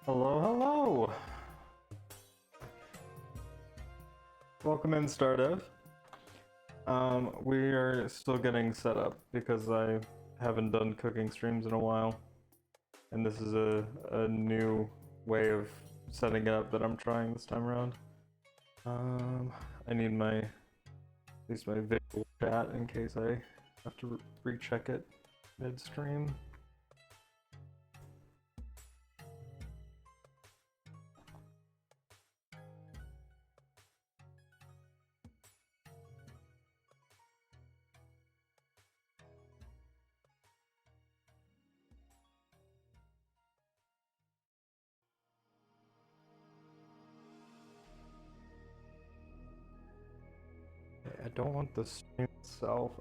Hello, hello! Welcome in, Stardev. We are still getting set up because I haven't done cooking streams in a while. And this is a new way of setting it up that I'm trying this time around. I need at least my visual chat in case I have to recheck it midstream. I don't want the stream itself,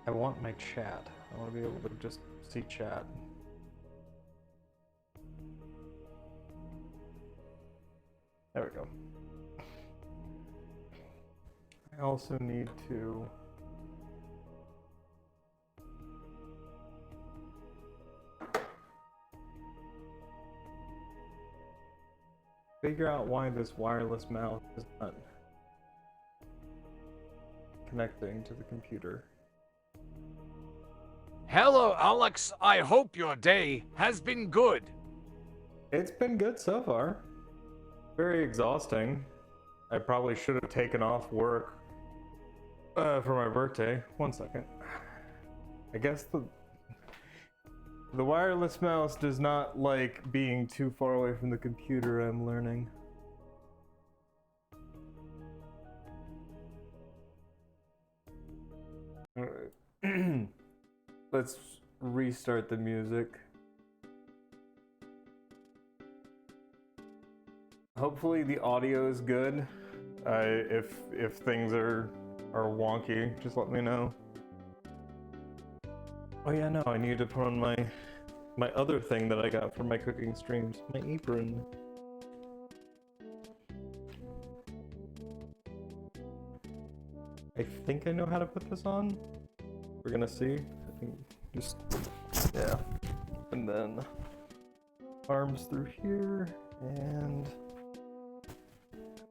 I want my chat. I want to be able to just see chat. There we go. I also need to figure out why this wireless mouse is not connecting to the computer. Hello, Alex. I hope your day has been good. It's been good so far. Very exhausting. I probably should have taken off work for my birthday. 1 second. I guess the wireless mouse does not like being too far away from the computer, I'm learning. Alright. Let's restart the music. Hopefully the audio is good. If things are wonky, just let me know. Oh yeah, no, I need to put on my other thing that I got for my cooking streams, my apron. I think I know how to put this on. We're gonna see. I think just, yeah. And then arms through here and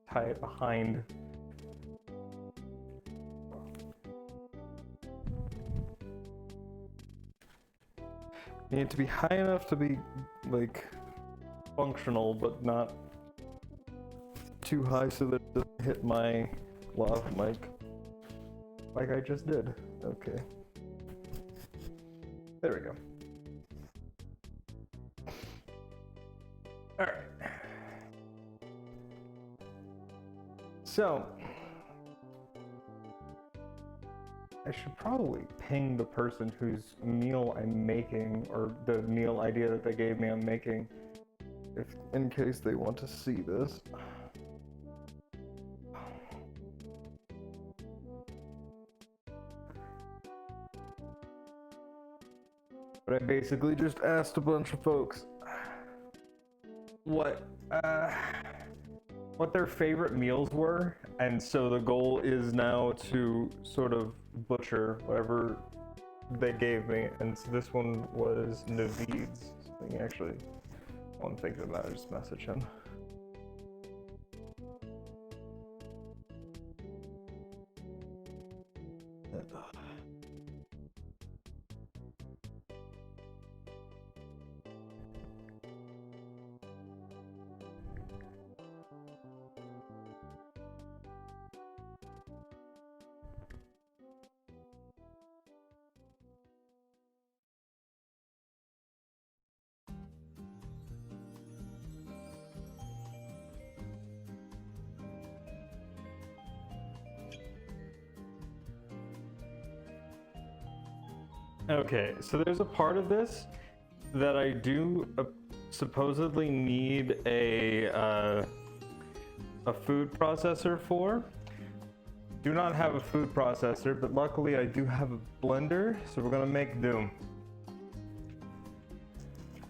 tie it behind. You need to be high enough to be like functional, but not too high so that it doesn't hit my lav mic like I just did. Okay. There we go. Alright. So I should probably ping the person whose meal I'm making, or the meal idea that they gave me I'm making, in case they want to see this. But I basically just asked a bunch of folks what their favorite meals were, and so the goal is now to sort of butcher whatever they gave me, and so this one was Naveed's. Actually, while I'm thinking about it, just message him. Okay, so there's a part of this that I do supposedly need a food processor for. Do not have a food processor, but luckily I do have a blender, so we're gonna make do.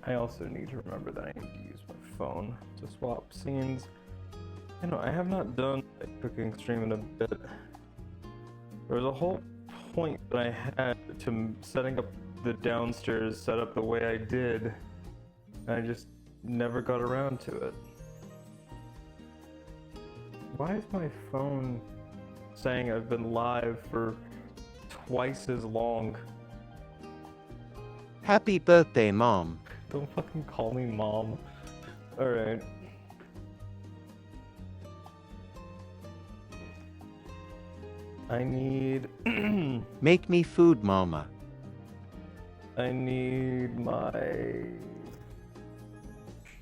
I also need to remember that I need to use my phone to swap scenes. You know, I have not done a cooking stream in a bit. There was a whole point that I had to setting up the downstairs set up the way I did. I just never got around to it. Why is my phone saying I've been live for twice as long? Happy birthday, Mom. Don't fucking call me Mom. Alright. I need... Make me food, Mama. I need my...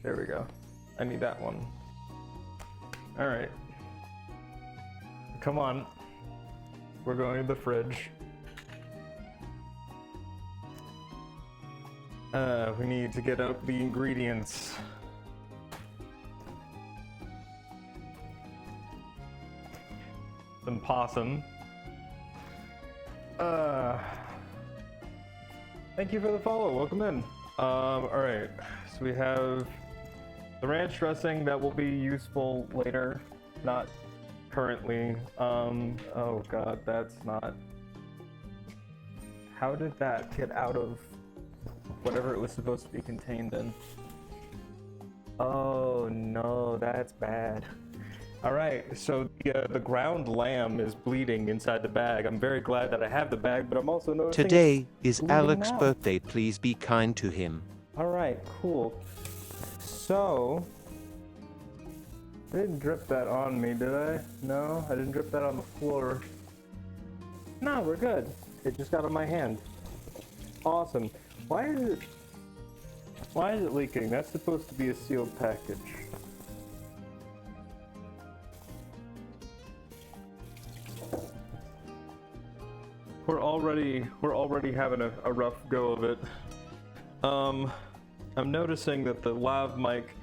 There we go. I need that one. Alright. Come on. We're going to the fridge. We need to get out the ingredients. Some possum. Thank you for the follow. Welcome in. Alright. So we have the ranch dressing that will be useful later, not currently. Oh god, that's not... How did that get out of whatever it was supposed to be contained in? Oh no, that's bad. Alright, so the ground lamb is bleeding inside the bag. I'm very glad that I have the bag, but I'm also noticing Today is bleeding Alex's now. birthday. Please be kind to him. Alright, cool. So... I didn't drip that on me, did I? No, I didn't drip that on the floor. No, we're good. It just got on my hand. Awesome. Why is it leaking? That's supposed to be a sealed package. We're already having a rough go of it. I'm noticing that the lav mic...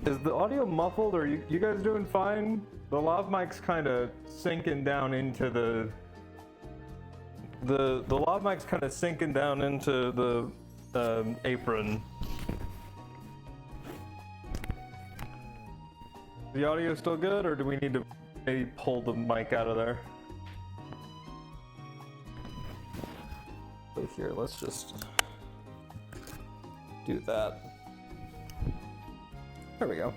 Is the audio muffled, or you guys doing fine? The lav mic's kind of sinking down into the lav mic's kind of sinking down into the apron. The audio still good, or do we need to maybe pull the mic out of there? So here, let's just do that. There we go.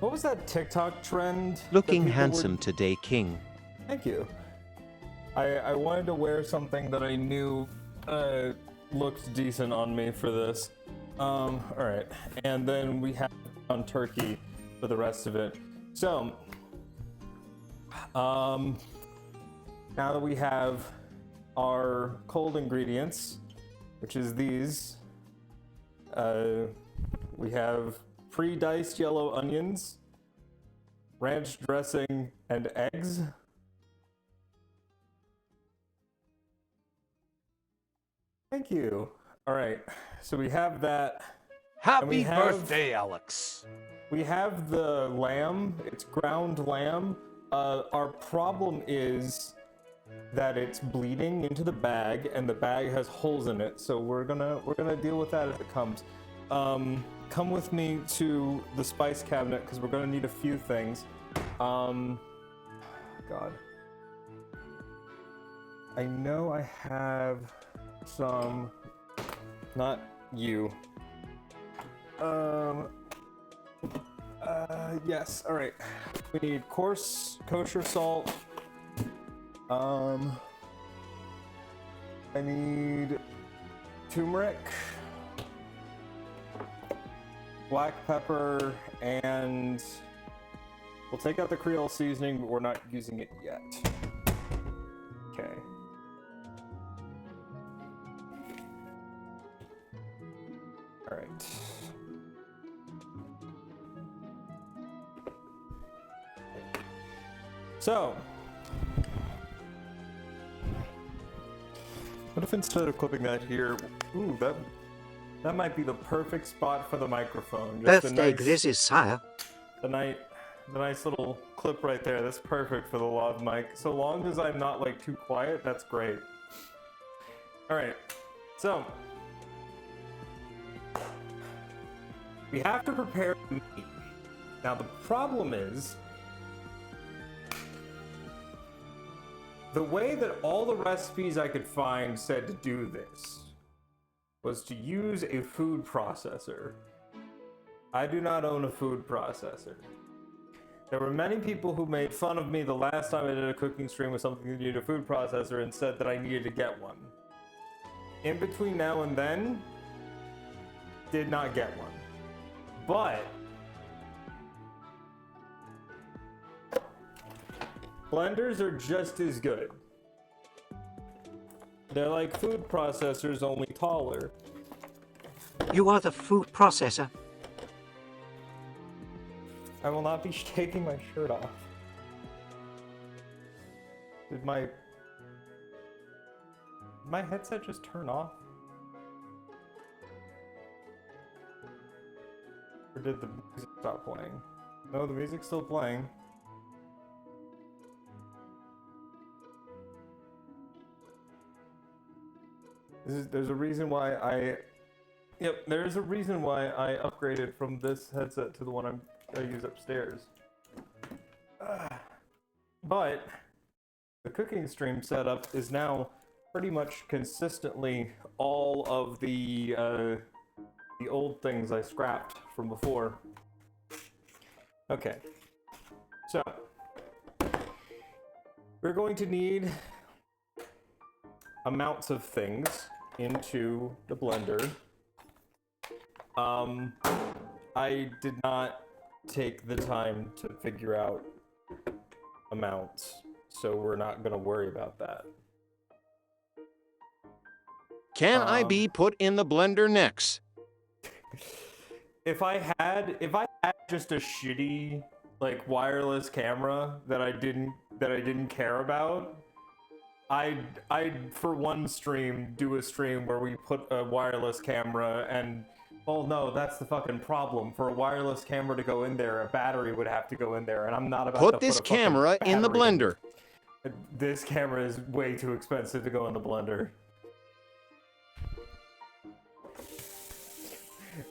What was that TikTok trend? that Looking people handsome were... today, King. Thank you. I wanted to wear something that I knew looked decent on me for this. Alright. And then we have on turkey for the rest of it. So, now that we have our cold ingredients, which is these, we have pre-diced yellow onions, ranch dressing, and eggs. Thank you. All right, so we have that. Happy have- birthday, Alex. We have the lamb. It's ground lamb. Our problem is that it's bleeding into the bag, and the bag has holes in it. So we're gonna deal with that as it comes. Come with me to the spice cabinet because we're gonna need a few things. God. I know I have some. Not you. Yes. All right. We need coarse kosher salt. I need turmeric, black pepper, and we'll take out the Creole seasoning, but we're not using it yet. Okay. All right. So, what if instead of clipping that here, ooh, that might be the perfect spot for the microphone. Just Birthday Grizzlies, sire. the nice little clip right there. That's perfect for the lav mic. So long as I'm not like too quiet, that's great. All right, so we have to prepare the meat. Now the problem is The way that all the recipes I could find said to do this was to use a food processor. I do not own a food processor. There were many people who made fun of me the last time I did a cooking stream with something that needed a food processor and said that I needed to get one. In between now and then, did not get one. But blenders are just as good. They're like food processors, only taller. You are the food processor. I will not be taking my shirt off. Did my headset just turn off? Or did the music stop playing? No, the music's still playing. There's a reason why there's a reason why I upgraded from this headset to the one I use upstairs. But the cooking stream setup is now pretty much consistently all of the old things I scrapped from before. Okay, so we're going to need amounts of things into the blender. I did not take the time to figure out amounts, so we're not gonna worry about that. Can I be put in the blender next? If I had just a shitty like wireless camera that I didn't care about, I'd for one stream do a stream where we put a wireless camera and, well, no, that's the fucking problem. For a wireless camera to go in there, a battery would have to go in there, and I'm not about to Put this a fucking camera in the battery blender. This camera is way too expensive to go in the blender.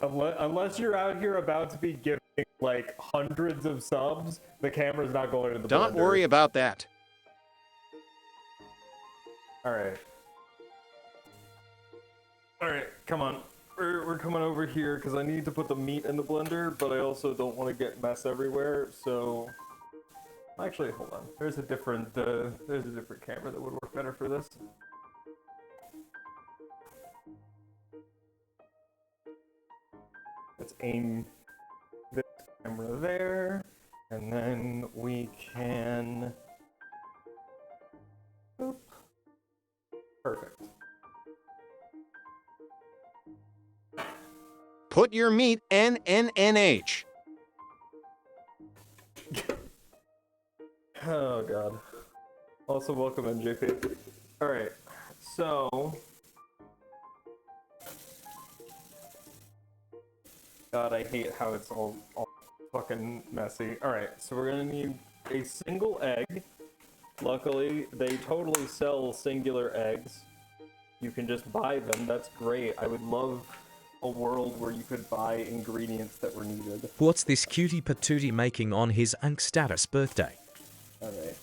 Unless you're out here about to be giving like hundreds of subs, the camera's not going in the blender. Don't worry about that. Alright, come on. We're coming over here because I need to put the meat in the blender, but I also don't want to get mess everywhere, so... Actually, hold on. There's a different camera that would work better for this. Let's aim this camera there, and then we can... Boop. Perfect. Put your meat NNNH. Oh god. Also, welcome in, JP. Alright, so... God, I hate how it's all fucking messy. Alright, so we're gonna need a single egg. Luckily, they totally sell singular eggs. You can just buy them, that's great. I would love a world where you could buy ingredients that were needed. What's this cutie patootie making on his status birthday? Alright.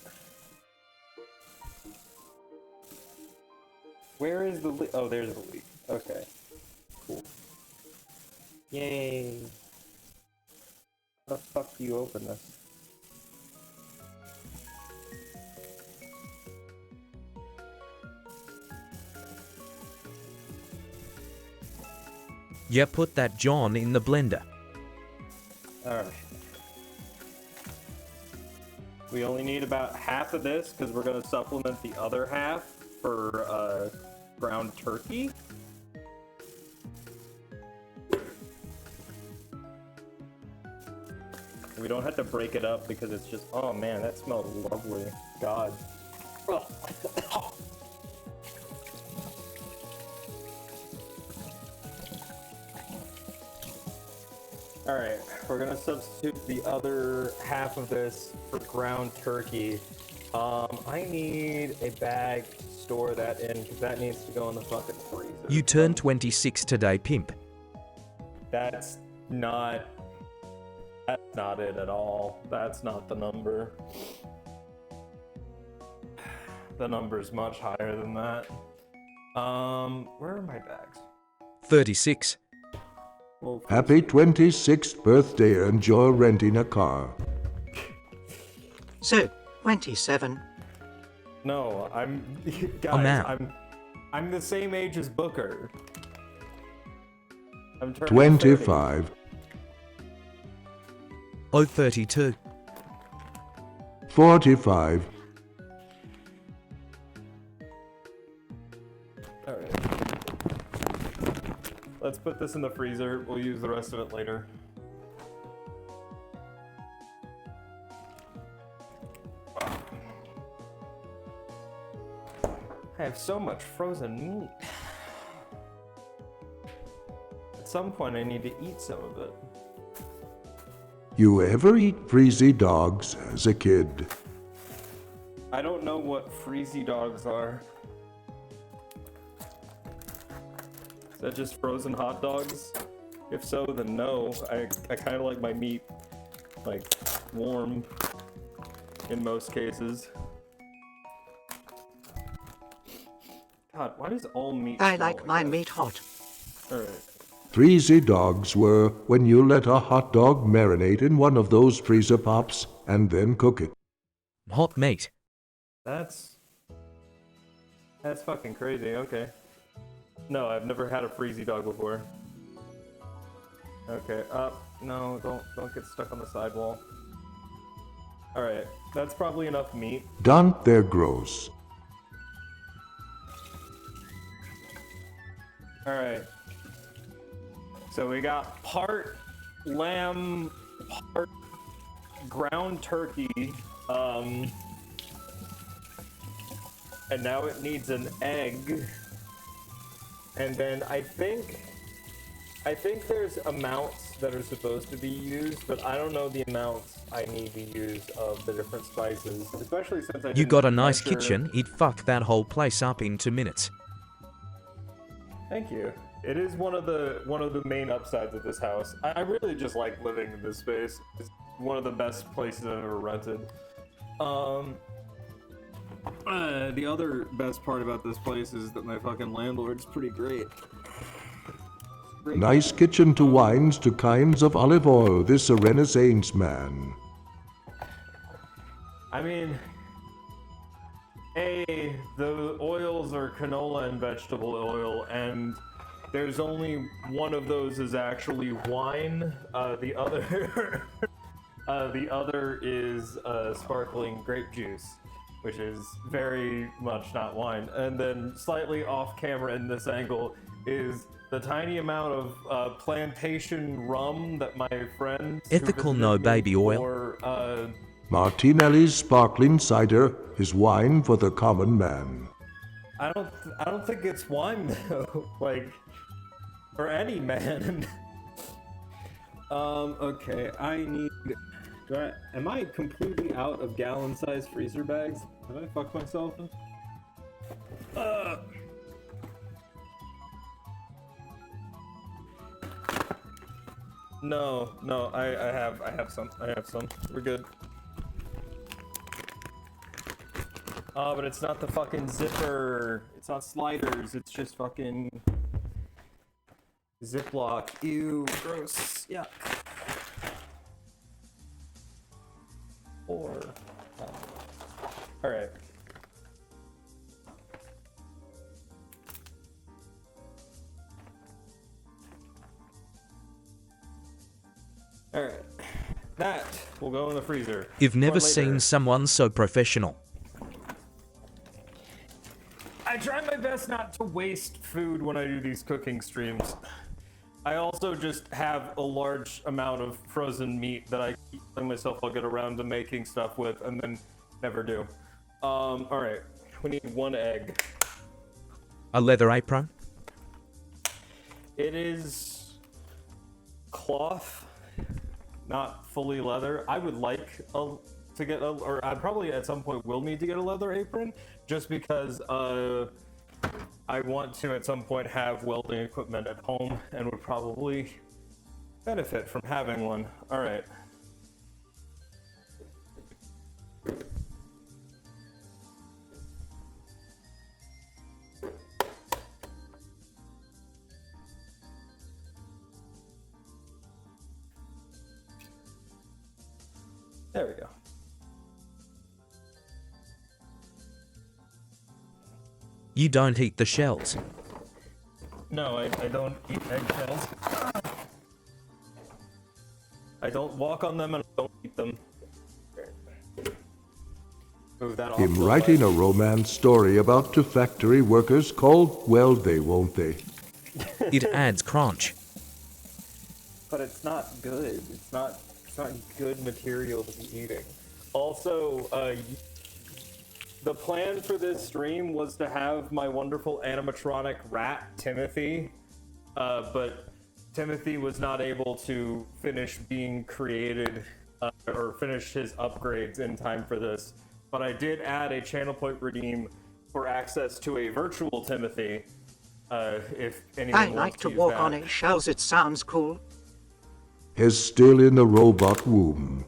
Where is the leak? Oh, there's the leak. Okay. Cool. Yay. How the fuck do you open this? Yeah, put that John in the blender. Alright. We only need about half of this because we're going to supplement the other half for ground turkey. We don't have to break it up because it's just, oh man, that smells lovely. God. Alright, we're gonna substitute the other half of this for ground turkey. I need a bag to store that in because that needs to go in the fucking freezer. You turned 26 today, pimp. That's not it at all. That's not the number. the number's much higher than that. Where are my bags? 36. Well, Happy 26th birthday and you're renting a car. So, 27. no, I'm guys. I'm out. I'm the same age as Booker. I'm turning 25. 032. 45. 30. All right. Let's put this in the freezer. We'll use the rest of it later. I have so much frozen meat. At some point, I need to eat some of it. You ever eat freezy dogs as a kid? I don't know what freezy dogs are. Is that just frozen hot dogs? If so, then no. I kind of like my meat, like, warm in most cases. God, why does all meat I smell like my that? meat hot. Alright. Freezy dogs were when you let a hot dog marinate in one of those freezer pops and then cook it. Hot meat. That's fucking crazy, okay. No, I've never had a freezy dog before. Okay, no, don't get stuck on the sidewall. Alright, that's probably enough meat. Don't they're gross. Alright. So we got part lamb, part ground turkey, and now it needs an egg. And then I think there's amounts that are supposed to be used, but I don't know the amounts I need to use of the different spices, especially since I You didn't got a nice measure- kitchen. It'd fuck that whole place up in 2 minutes. Thank you. It is one of the main upsides of this house. I really just like living in this space. It's one of the best places I've ever rented. The other best part about this place is that my fucking landlord's pretty great. Great. Nice kitchen to wines to kinds of olive oil, this a Renaissance man. I mean, the oils are canola and vegetable oil, and there's only one of those is actually wine. The other is sparkling grape juice, which is very much not wine. And then slightly off camera in this angle is the tiny amount of plantation rum that my friend Ethical no baby oil. For, Martinelli's sparkling cider is wine for the common man. I don't think it's wine though. Like, for any man. Okay, am I completely out of gallon-sized freezer bags? Have I fucked myself? No, I have some. We're good. Oh, but it's not the fucking zipper. It's not sliders. It's just fucking Ziploc. Ew, gross. Yuck. All right. All right. That will go in the freezer. You've never Or later. seen someone so professional. I try my best not to waste food when I do these cooking streams. I also just have a large amount of frozen meat that I keep telling myself I'll get around to making stuff with and then never do. Alright. We need one egg. A leather apron. It is cloth, not fully leather. I would like to get or I probably at some point will need to get a leather apron, just because I want to at some point have welding equipment at home and would probably benefit from having one. All right. There we go. You don't eat the shells. No, I don't eat eggshells. I don't walk on them and I don't eat them. Move that off Him to the writing a left. romance story about two factory workers called Well They Won't They. It adds crunch. But it's not good. It's not good material to be eating. Also, the plan for this stream was to have my wonderful animatronic rat, Timothy, but Timothy was not able to finish being created or finish his upgrades in time for this. But I did add a channel point redeem for access to a virtual Timothy, if anyone I wants like to use walk that. on eggshells. It sounds cool. Is still in the robot womb.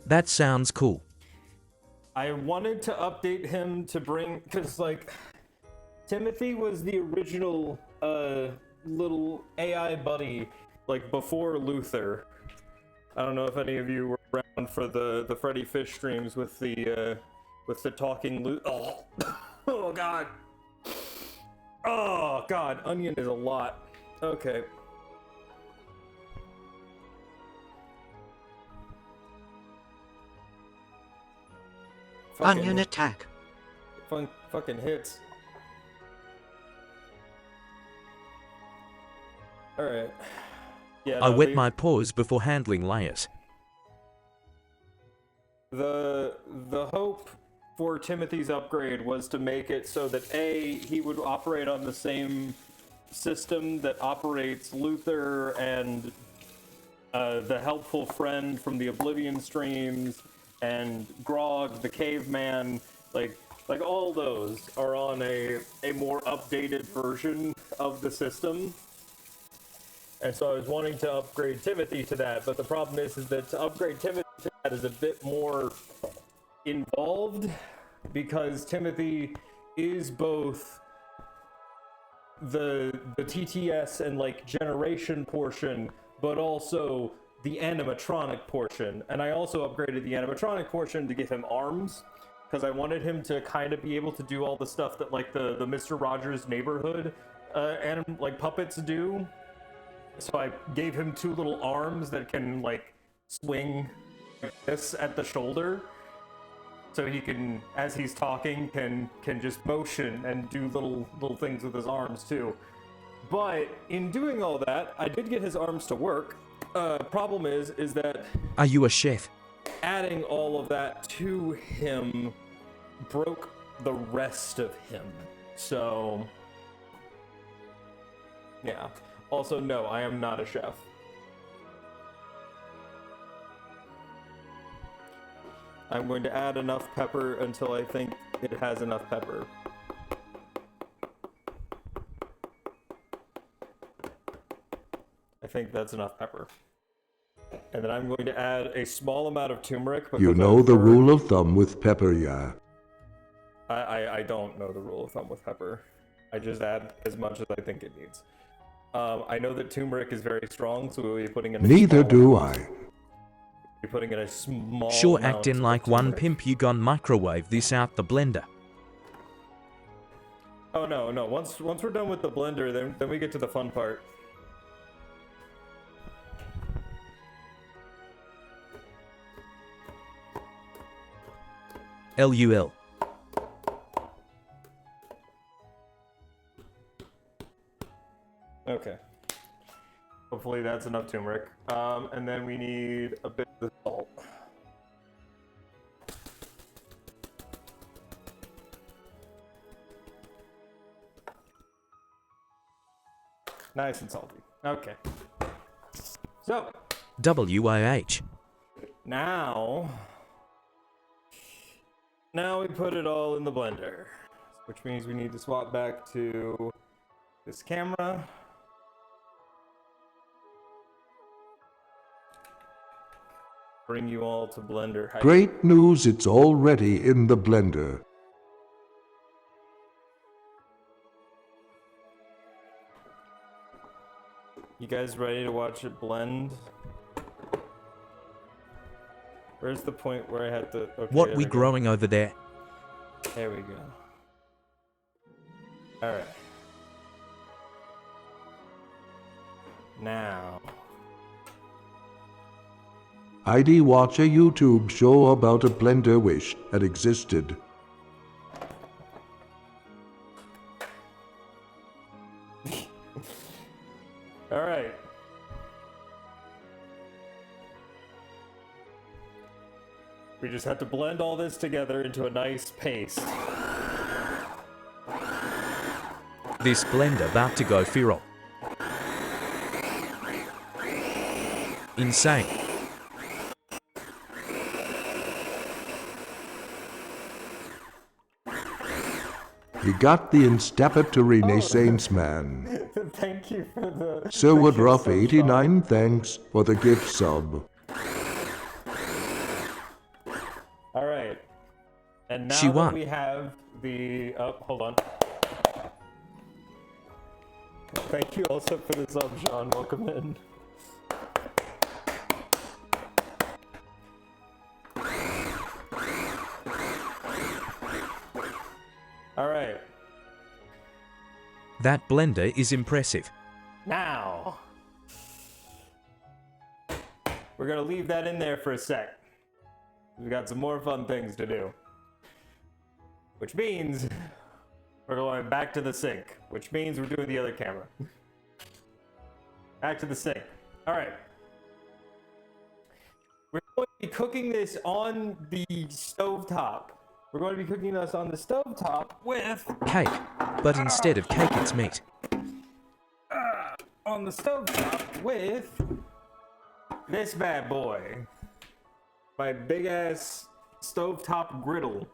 That sounds cool. I wanted to update him to bring, because like Timothy was the original little AI buddy like before Luther. I don't know if any of you were around for the Freddy Fish streams with the talking Luther. Oh god. Oh god, onion is a lot. Okay. Onion attack. Fucking hits. Alright. Yeah, I no, wet my paws before handling layers. The hope for Timothy's upgrade was to make it so that A, he would operate on the same system that operates Luther and the helpful friend from the Oblivion streams and Grog the caveman, like all those are on a more updated version of the system. And so I was wanting to upgrade Timothy to that, but the problem is that to upgrade Timothy to that is a bit more involved, because Timothy is both the TTS and like generation portion, but also the animatronic portion. And I also upgraded the animatronic portion to give him arms, because I wanted him to kind of be able to do all the stuff that like the Mr. Rogers Neighborhood like puppets do. So I gave him two little arms that can like swing like this at the shoulder, so he can, as he's talking, can just motion and do little things with his arms too. But in doing all that, I did get his arms to work. Problem is that Are you a chef? adding all of that to him broke the rest of him. So yeah. Also, no, I am not a chef. I'm going to add enough pepper until I think it has enough pepper. I think that's enough pepper. And then I'm going to add a small amount of turmeric. You know the rule of thumb with pepper, yeah. I don't know the rule of thumb with pepper. I just add as much as I think it needs. I know that turmeric is very strong, so we'll be putting in a Neither small do amount. I. We're putting in a small Sure, amount acting of like one turmeric. pimp, you gone microwave this out the blender. Oh no. Once we're done with the blender, then we get to the fun part. LUL. Okay. Hopefully that's enough turmeric. And then we need a bit of salt. Nice and salty. Okay. So, WAH. now we put it all in the blender, which means we need to swap back to this camera. Bring you all to blender height. Great news, it's already in the blender. You guys ready to watch it blend? Where's the point where I had to... Okay, What there we go. growing over there? There we go. Alright. Now... Heidi watch a YouTube show about a blender wish that existed. Alright. We just have to blend all this together into a nice paste. This blender about to go feral. Insane. He got the instapper to Renaissance man. Thank you for the... Sir thank you Woodruff so much. 89 thanks for the gift sub. Alright. And now She that won. we have the... Oh, hold on. Thank you also for the sub, Sean. Welcome in. Alright. That blender is impressive. Now, we're gonna leave that in there for a sec. We've got some more fun things to do. Which means we're going back to the sink. Which means we're doing the other camera. Back to the sink. Alright. We're going to be cooking this on the stovetop. We're going to be cooking this on the stovetop with... Cake. But instead of cake, it's meat. on the stovetop with this bad boy. My big ass stovetop griddle.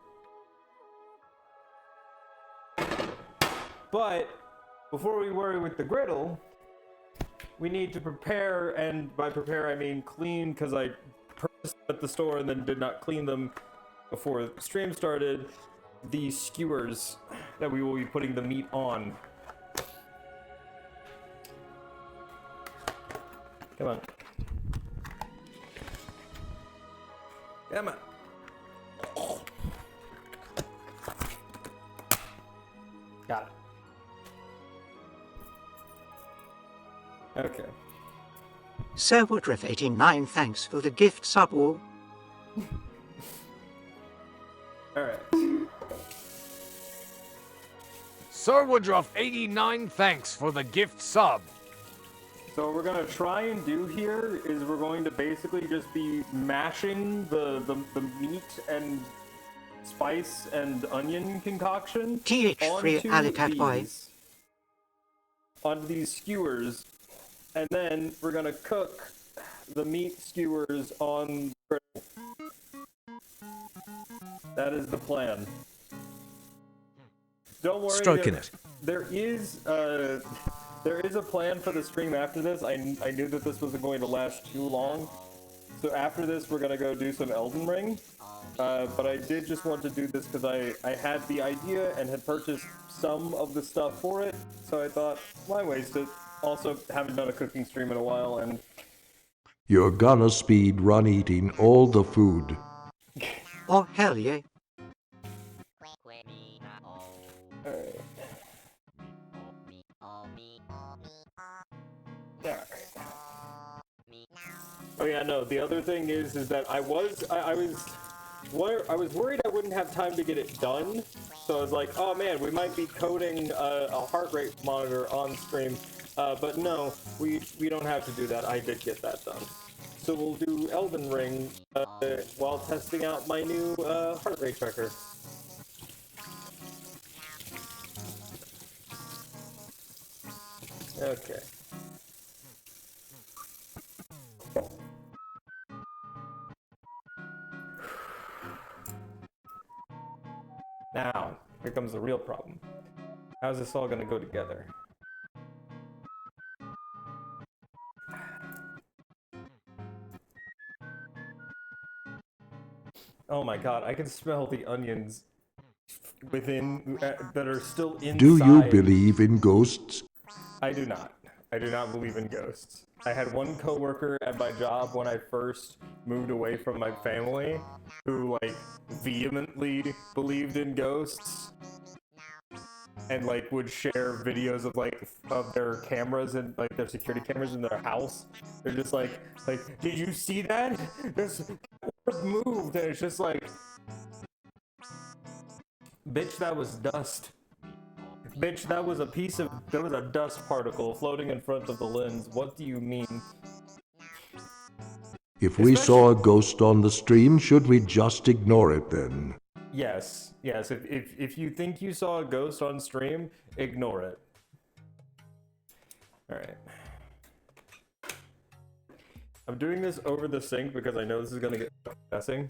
But before we worry with the griddle, we need to prepare, and by prepare I mean clean, because I purchased them at the store and then did not clean them before the stream started, the skewers that we will be putting the meat on. Come on. Come on. Got it. Okay. Sir Woodruff 89 thanks for the gift sub all. Alright. Sir Woodruff 89 thanks for the gift sub. So what we're gonna try and do here is we're going to basically just be mashing the meat and spice and onion concoction TH free onto Alicat boy. onto these skewers, and then we're gonna cook the meat skewers on the griddle. That is the plan. Don't worry. Stroking it. There is a plan for the stream after this. I knew that this wasn't going to last too long. So after this, we're going to go do some Elden Ring. But I did just want to do this because I had the idea and had purchased some of the stuff for it. So I thought, why waste it? Also, haven't done a cooking stream in a while, and... You're gonna speed run eating all the food. Oh, hell yeah. Alright. Oh yeah, no. The other thing is that I was worried I wouldn't have time to get it done. So I was like, oh man, we might be coding a heart rate monitor on stream. But no, we don't have to do that. I did get that done. So we'll do Elden Ring while testing out my new heart rate tracker. Okay. Now, here comes the real problem. How's this all gonna go together? Oh my god, I can smell the onions within that are still inside. Do you believe in ghosts? I do not. I do not believe in ghosts. I had one coworker at my job when I first moved away from my family, who like vehemently believed in ghosts, and like would share videos of their cameras and like their security cameras in their house. They're just like, did you see that? This orb moved, and it's just like, bitch, that was dust. Bitch, that was a dust particle floating in front of the lens. What do you mean? If we saw a ghost on the stream, should we just ignore it then? Yes. If you think you saw a ghost on stream, ignore it. Alright. I'm doing this over the sink because I know this is gonna get messy.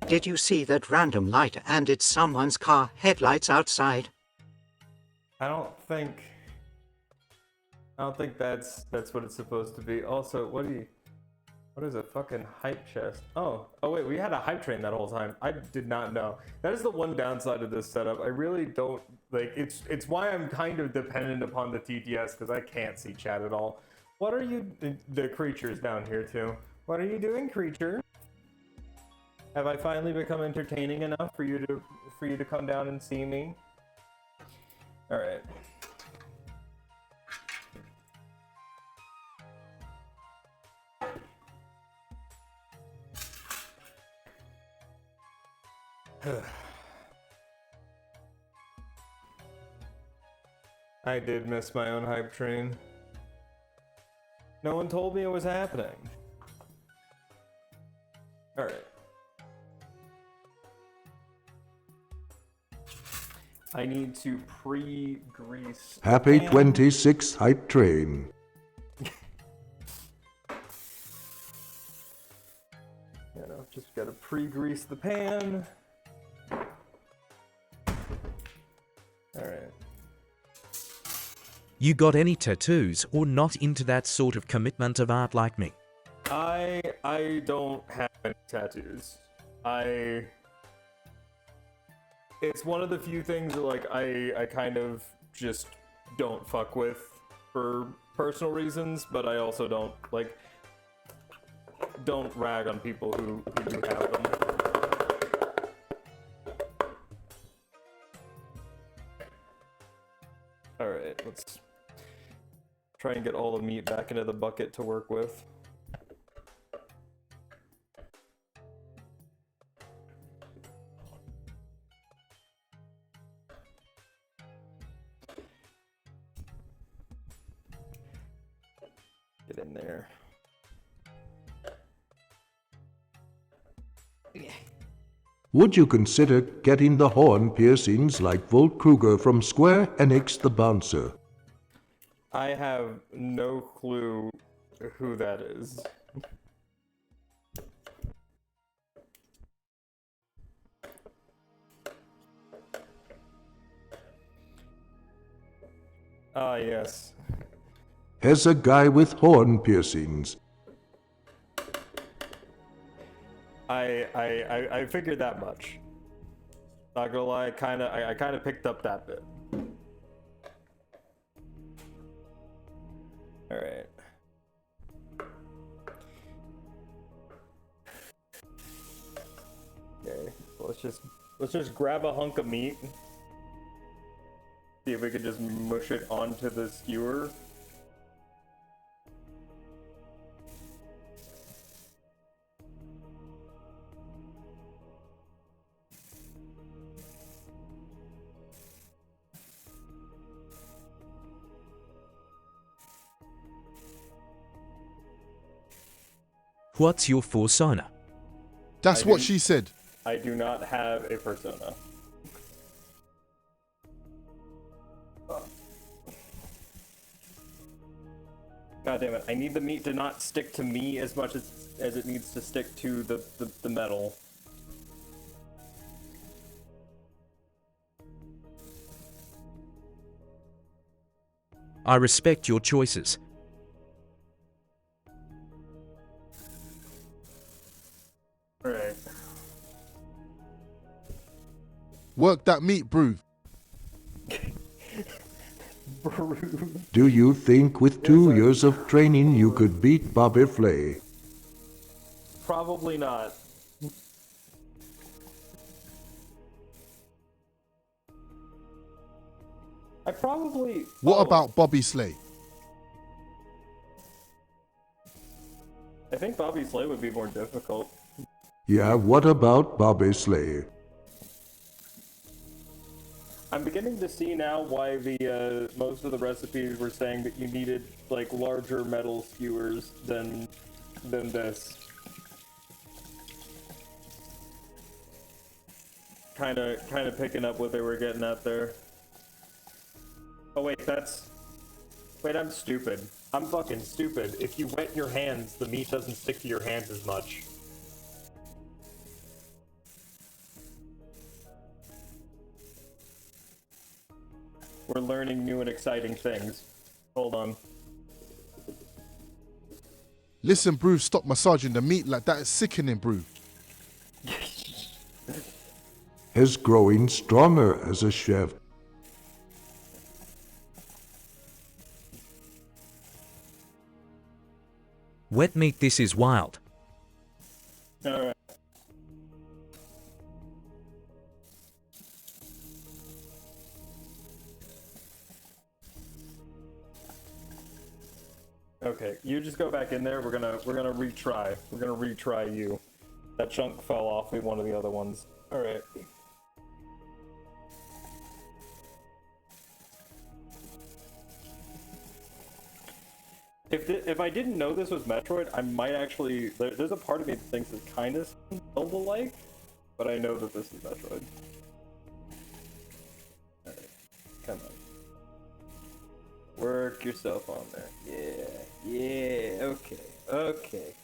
Did you see that random light and it's someone's car headlights outside? I don't think that's what it's supposed to be. Also, what is a fucking hype chest? Oh wait, we had a hype train that whole time. I did not know. That is the one downside of this setup. I really don't like it's why I'm kind of dependent upon the TTS, because I can't see chat at all. What are you the creatures down here too? What are you doing, creature? Have I finally become entertaining enough for you to come down and see me? All right. I did miss my own hype train. No one told me it was happening. Alright. I need to pre-grease. Happy 26th hype train. Just gotta pre-grease the pan. Alright. You got any tattoos or not into that sort of commitment of art like me? I don't have any tattoos. It's one of the few things that like I kind of just don't fuck with for personal reasons, but I also don't rag on people who do have them. Alright, let's try and get all the meat back into the bucket to work with. Get in there. Would you consider getting the horn piercings like Volt Kruger from Square Enix the Bouncer? I have no clue who that is. Ah, yes. As a guy with horn piercings. I figured that much. Not gonna lie, I kind of picked up that bit. All right. Okay, let's just grab a hunk of meat. See if we could just mush it onto the skewer. What's your persona? That's what she said. I do not have a persona. God damn it, I need the meat to not stick to me as much as it needs to stick to the metal. I respect your choices. Alright. Work that meat, brew. Do you think with 2 years of training you could beat Bobby Flay? Probably not. I probably... What oh, about Bobby Slay? I think Bobby Slay would be more difficult. Yeah, what about Bobby Slay? I'm beginning to see now why the most of the recipes were saying that you needed like larger metal skewers than this. Kind of picking up what they were getting at there. Oh wait, wait, I'm stupid. I'm fucking stupid. If you wet your hands, the meat doesn't stick to your hands as much. We're learning new and exciting things. Hold on. Listen, Bruce, stop massaging the meat like that. It's sickening, Bruce. He's growing stronger as a chef. Wet meat, this is wild. Alright. Okay, you just go back in there. We're gonna retry. We're gonna retry you. That chunk fell off with one of the other ones. All right. If I didn't know this was Metroid, I might actually. There's a part of me that thinks it's kind of Zelda-like, but I know that this is Metroid. All right, come on. Work yourself on there. Yeah, okay.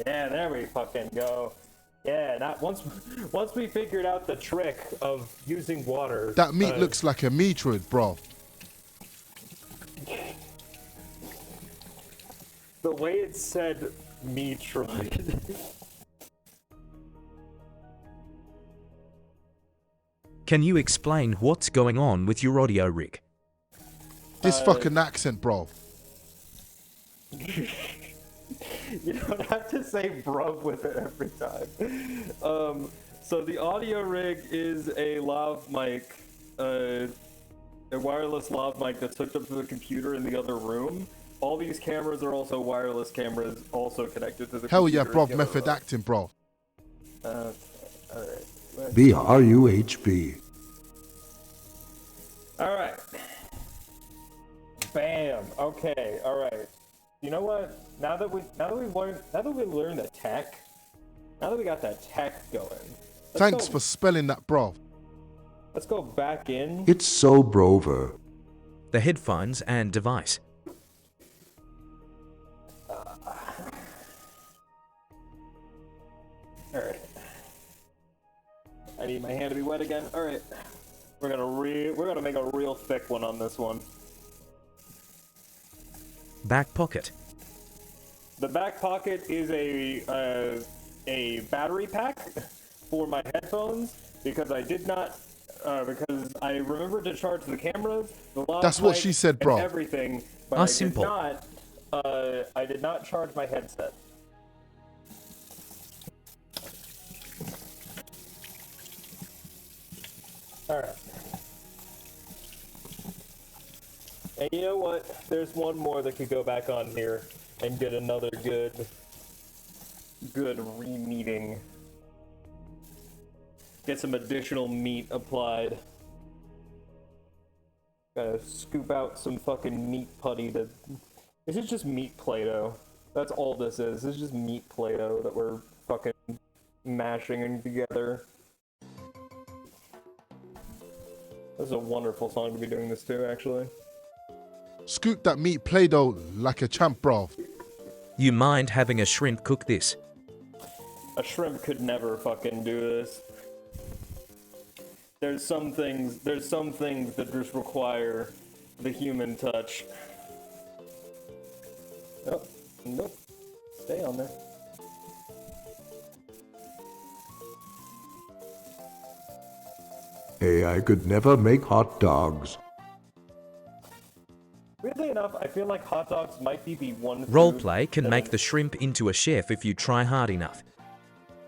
Yeah, there we fucking go. Yeah, not once we figured out the trick of using water. That meat looks like a Metroid, bro. The way it said Metroid. Can you explain what's going on with your audio rig? This fucking accent, bro. You don't have to say bruv with it every time. So the audio rig is a lav mic, a wireless lav mic that's hooked up to the computer in the other room. All these cameras are also wireless cameras, also connected to the Hell computer. yeah, bro. in the other Method room. acting, bro. Okay, alright. BRUHB. Alright. Bam. Okay, alright. You know what? Now that we learned the tech, now that we got that tech going. Thanks for spelling that, bro. Let's go back in. It's so brover. The headphones and device. Alright. I need my hand to be wet again. Alright. We're gonna make a real thick one on this one. Back pocket. The back pocket is a battery pack for my headphones because I did not because I remembered to charge the cameras, the lav That's what mic, she said, bro. and everything, but Simple. I did not charge my headset. Alright. And you know what? There's one more that could go back on here and get another good re-meating. Get some additional meat applied. Gotta scoop out some fucking meat putty to... This is just meat Play-Doh. That's all this is. This is just meat Play-Doh that we're fucking mashing together. This is a wonderful song to be doing this to, actually. Scoop that meat Play-Doh like a champ, bro. You mind having a shrimp cook this? A shrimp could never fucking do this. There's some things that just require the human touch. Nope. Nope. Stay on there. Hey, I could never make hot dogs. Really? enough, I feel like hot dogs might be the one food Roleplay can that make the shrimp into a chef if you try hard enough.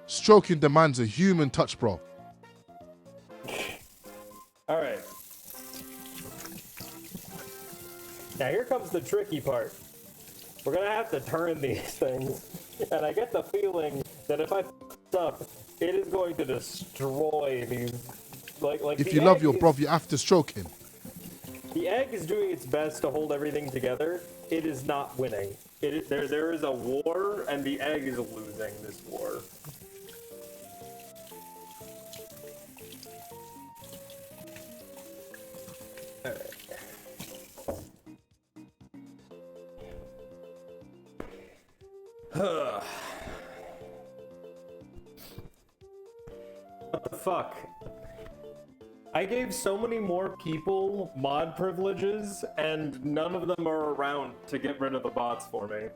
Stroking demands a human touch, bro. Alright. Now here comes the tricky part. We're gonna have to turn these things, and I get the feeling that if I f up, it is going to destroy these. Like If the you love egg your is- brov, you have to stroke him. The egg is doing its best to hold everything together. It is not winning. There is a war, and the egg is losing this war. Alright. What the fuck? I gave so many more people mod privileges, and none of them are around to get rid of the bots for me.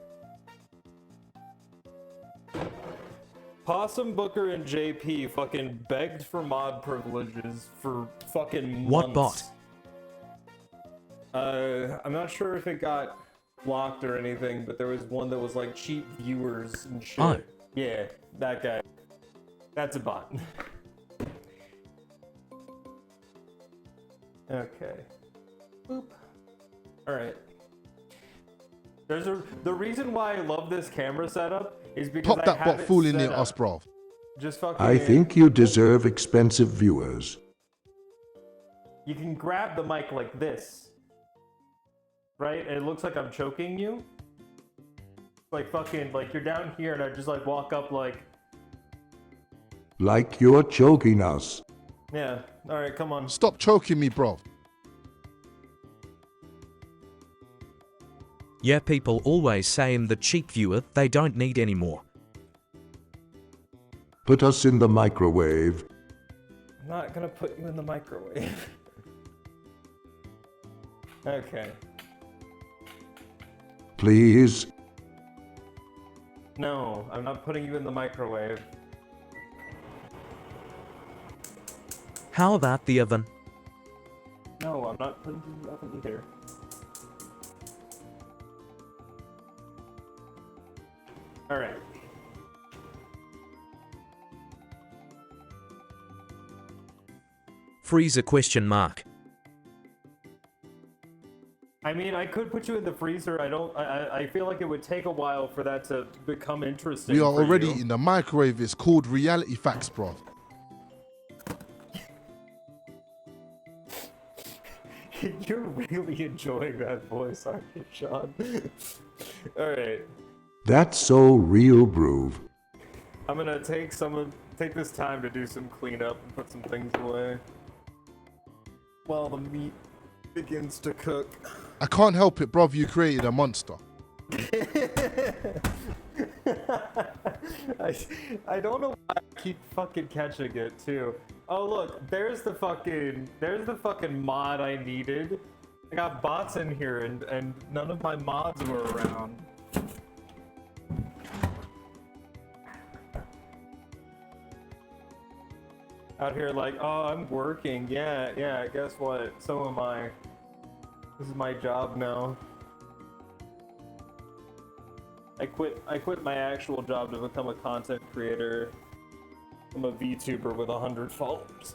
Possum, Booker, and JP fucking begged for mod privileges for fucking months. What bot? I'm not sure if it got blocked or anything, but there was one that was like cheap viewers and shit. Oh. Yeah, that guy. That's a bot. Okay. Boop. Alright. The reason why I love this camera setup is because Pop I that have bot it fooling set near up. us, bro. Just fucking. I think you deserve expensive viewers. You can grab the mic like this. Right? And it looks like I'm choking you. Like fucking, like you're down here and I just like walk up like. Like you're choking us. Yeah. Alright, come on. Stop choking me, bro. Yeah, people always saying the cheap viewer they don't need anymore. Put us in the microwave. I'm not gonna put you in the microwave. Okay. Please. No, I'm not putting you in the microwave. How about the oven? No, I'm not putting you in the oven either. Alright. Freezer question mark. I mean, I could put you in the freezer. I feel like it would take a while for that to become interesting. We are for already you. in the microwave. It's called reality facts, bro. You're really enjoying that voice, aren't you, Sean? Alright. That's so real, Broove. I'm gonna take this time to do some cleanup and put some things away. While the meat begins to cook. I can't help it, bruv. You created a monster. I don't know why I keep fucking catching it too. Oh look, there's the fucking mod I needed. I got bots in here and none of my mods were around. Out here like, oh, I'm working. Yeah, guess what? So am I. This is my job now. I quit my actual job to become a content creator. I'm a VTuber with 100 followers.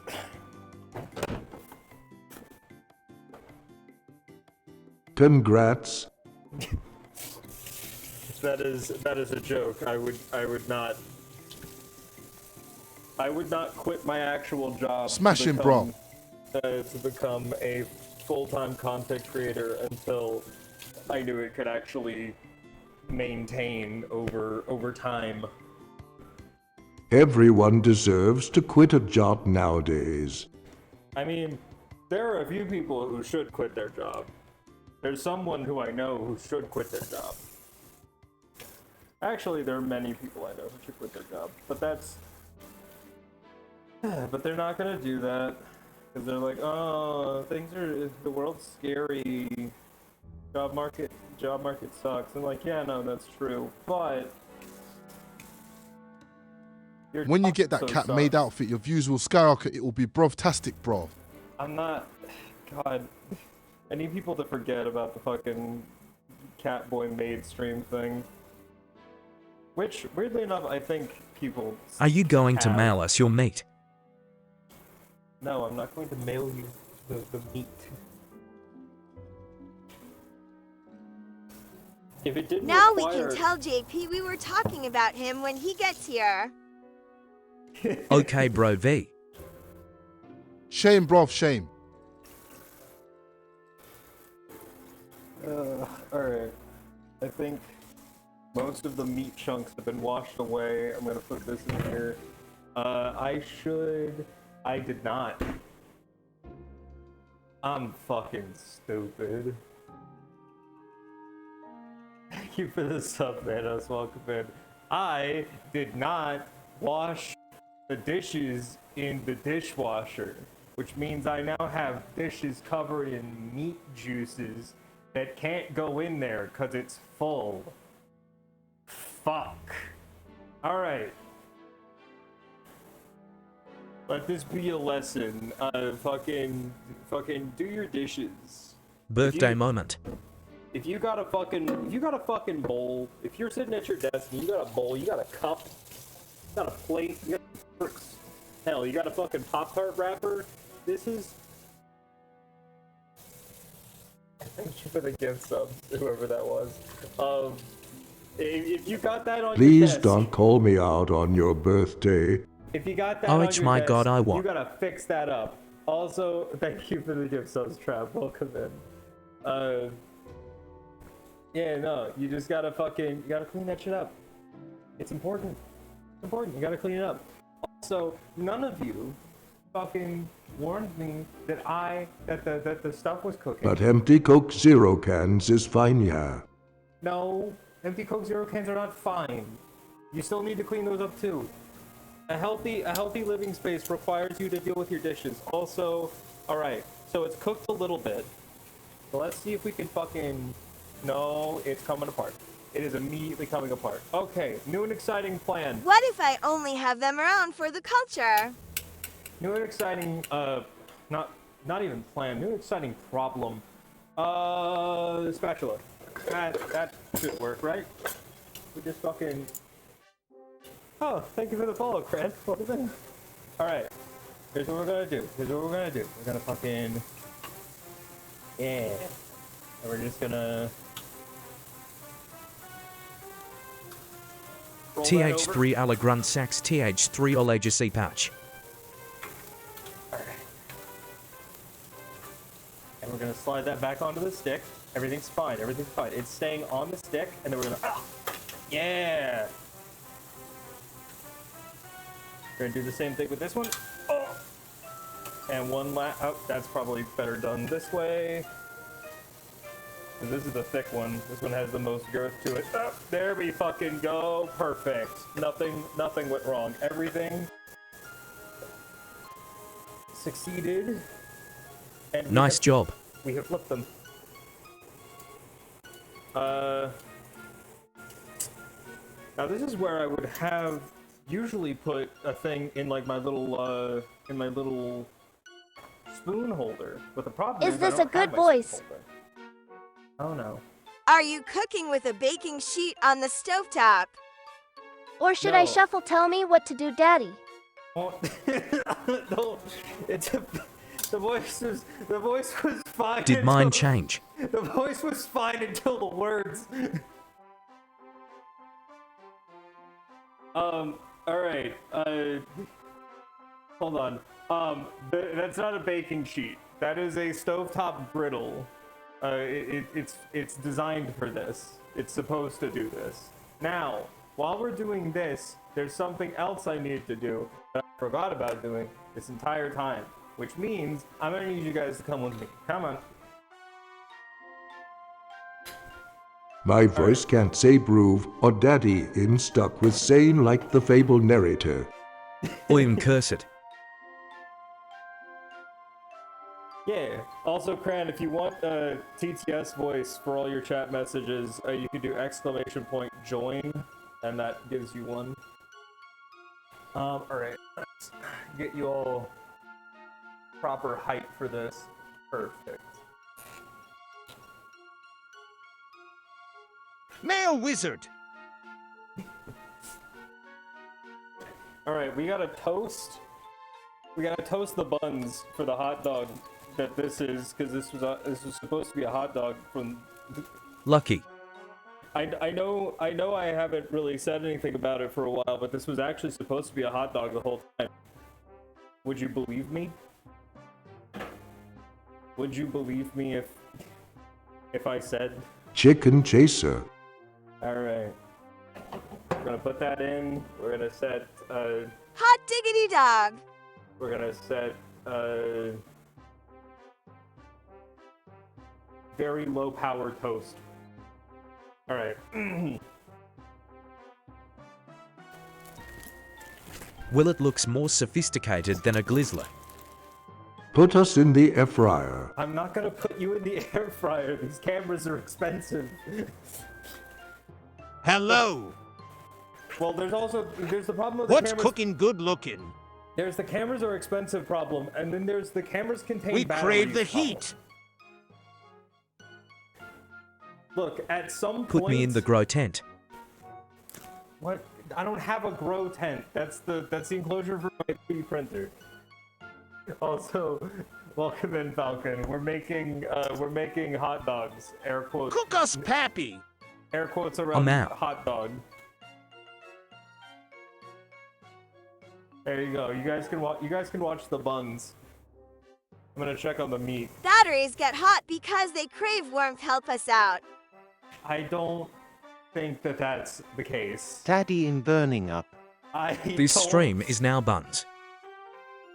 Congrats. That is a joke. I would not quit my actual job. Smash him, bro. To become a full-time content creator until I knew it could actually maintain over time. Everyone deserves to quit a job nowadays. I mean, there are a few people who should quit their job. There's someone who I know who should quit their job. Actually, there are many people I know who should quit their job, but they're not gonna do that because they're like, oh, the world's scary. Job market sucks. I'm like, yeah, no, that's true, but your When you job get that also cat-made sucks. outfit, your views will skyrocket. It will be bro-tastic, bro. I'm not. God. I need people to forget about the fucking Catboy maid stream thing. Which, weirdly enough, I think people Are you going to have. mail us your meat? No, I'm not going to mail you the meat. If it didn't Now require... we can tell JP we were talking about him when he gets here. Okay, bro V. Shame, bruv, shame. Alright. I think most of the meat chunks have been washed away. I'm gonna put this in here. I did not. I'm fucking stupid. Thank you for the sub, Manos. Welcome in. I did not wash the dishes in the dishwasher, which means I now have dishes covered in meat juices that can't go in there because it's full. Fuck. Alright. Let this be a lesson. Fucking do your dishes. Birthday moment. If you got a fucking bowl, if you're sitting at your desk and you got a bowl, you got a cup, you got a plate, you got forks, hell, you got a fucking Pop-Tart wrapper, this is... Thank you for the gift subs, whoever that was. If you got that on your Please desk, don't call me out on your birthday. if you got that Oh, on it's your my desk, God, I you won. gotta fix that up. Also, thank you for the gift subs, Trap. Welcome in. Yeah, no, you just gotta you gotta clean that shit up. It's important. It's important. You gotta clean it up. Also, none of you fucking warned me that that the stuff was cooking. But empty Coke Zero cans is fine, yeah. No, empty Coke Zero cans are not fine. You still need to clean those up too. A healthy living space requires you to deal with your dishes. Also, alright, so it's cooked a little bit. So let's see if we can fucking... No, it's coming apart. It is immediately coming apart. Okay, new and exciting plan. What if I only have them around for the culture? New and exciting, not even plan. New and exciting problem. Spatula. That should work, right? We just fucking... Oh, thank you for the follow, Cran. Welcome in. Alright. Here's what we're gonna do. We're gonna fucking... Yeah. And we're just gonna... roll that over. TH3 Allegrand Sax TH3 Olegacy patch. Alright. And we're gonna slide that back onto the stick. Everything's fine. It's staying on the stick, and then we're gonna... Ah! Yeah! We're gonna do the same thing with this one. Oh! And one last... Oh, that's probably better done this way. And this is the thick one. This one has the most girth to it. Oh, there we fucking go. Perfect. Nothing went wrong. Everything succeeded. And Nice job. we have flipped them. Now this is where I would have usually put a thing in like my little spoon holder. But the problem Is I this don't a good have my spoon voice? holder. Oh no. Are you cooking with a baking sheet on the stovetop? Or should I No. shuffle tell me what to do, Daddy? Oh, no, the voice was fine. Did mine until- change? The voice was fine until the words. Alright, hold on. That's not a baking sheet. That is a stovetop griddle. It's designed for this. It's supposed to do this. Now, while we're doing this, there's something else I need to do that I forgot about doing this entire time. Which means I'm gonna need you guys to come with me. Come on. My voice can't say broove or daddy in stuck with saying like the fable narrator. I'm cursed. Yeah. Also, Cran, if you want TTS voice for all your chat messages, you can do !join, and that gives you one. Alright. Let's get you all proper height for this. Perfect. Male wizard. All right, we gotta toast. We gotta toast the buns for the hot dog that this is, because this was supposed to be a hot dog from. Lucky. I know I haven't really said anything about it for a while, but this was actually supposed to be a hot dog the whole time. Would you believe me? Would you believe me if I said? Chicken chaser. All right. We're gonna put that in. We're gonna set. Hot diggity dog. We're gonna set. Very low power toast. All right. Well, it looks more sophisticated than a glizzler. Put us in the air fryer. I'm not gonna put you in the air fryer. These cameras are expensive. Hello. Well, there's the problem with the What's cameras. cooking good looking? There's the cameras are expensive problem, and then there's the cameras contain We batteries crave the problem. heat. Look, at some point. Put me in the grow tent. What? I don't have a grow tent. That's the enclosure for my 3D printer. Also, welcome in, Falcon. We're making hot dogs. Air quotes. Cook us pappy. Air quotes around I'm out. hot dog. There you go. You guys can watch the buns. I'm gonna check on the meat. Batteries get hot because they crave warmth. Help us out. I don't think that that's the case. Daddy in burning up. This stream is now buns.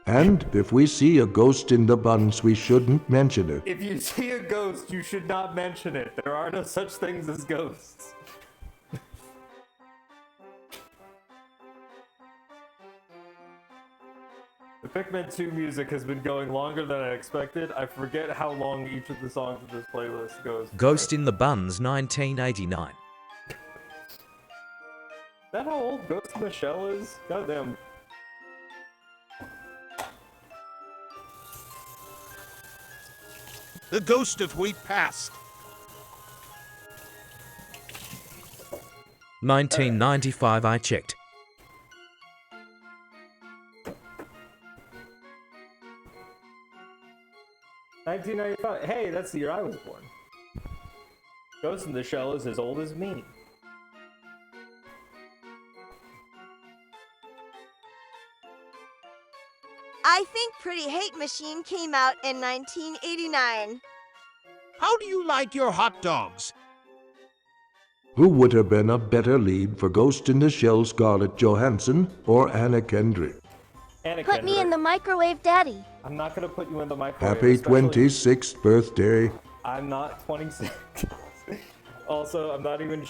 And if we see a ghost in the buns, we shouldn't mention it. If you see a ghost, you should not mention it. There are no such things as ghosts. The Pikmin 2 music has been going longer than I expected. I forget how long each of the songs of this playlist goes. Ghost in the Buns 1989. Is that how old Ghost in the Shell is? Goddamn. The ghost of wheat past. 1995 I checked. $1995. Hey, that's the year I was born. Ghost in the Shell is as old as me. I think Pretty Hate Machine came out in 1989. How do you like your hot dogs? Who would have been a better lead for Ghost in the Shell, Scarlett Johansson or Anna Kendrick? Anna Put me in Kendrick. the microwave, Daddy. I'm not gonna put you in the microwave. Happy especially- 26th birthday. I'm not 26. Also, I'm not even.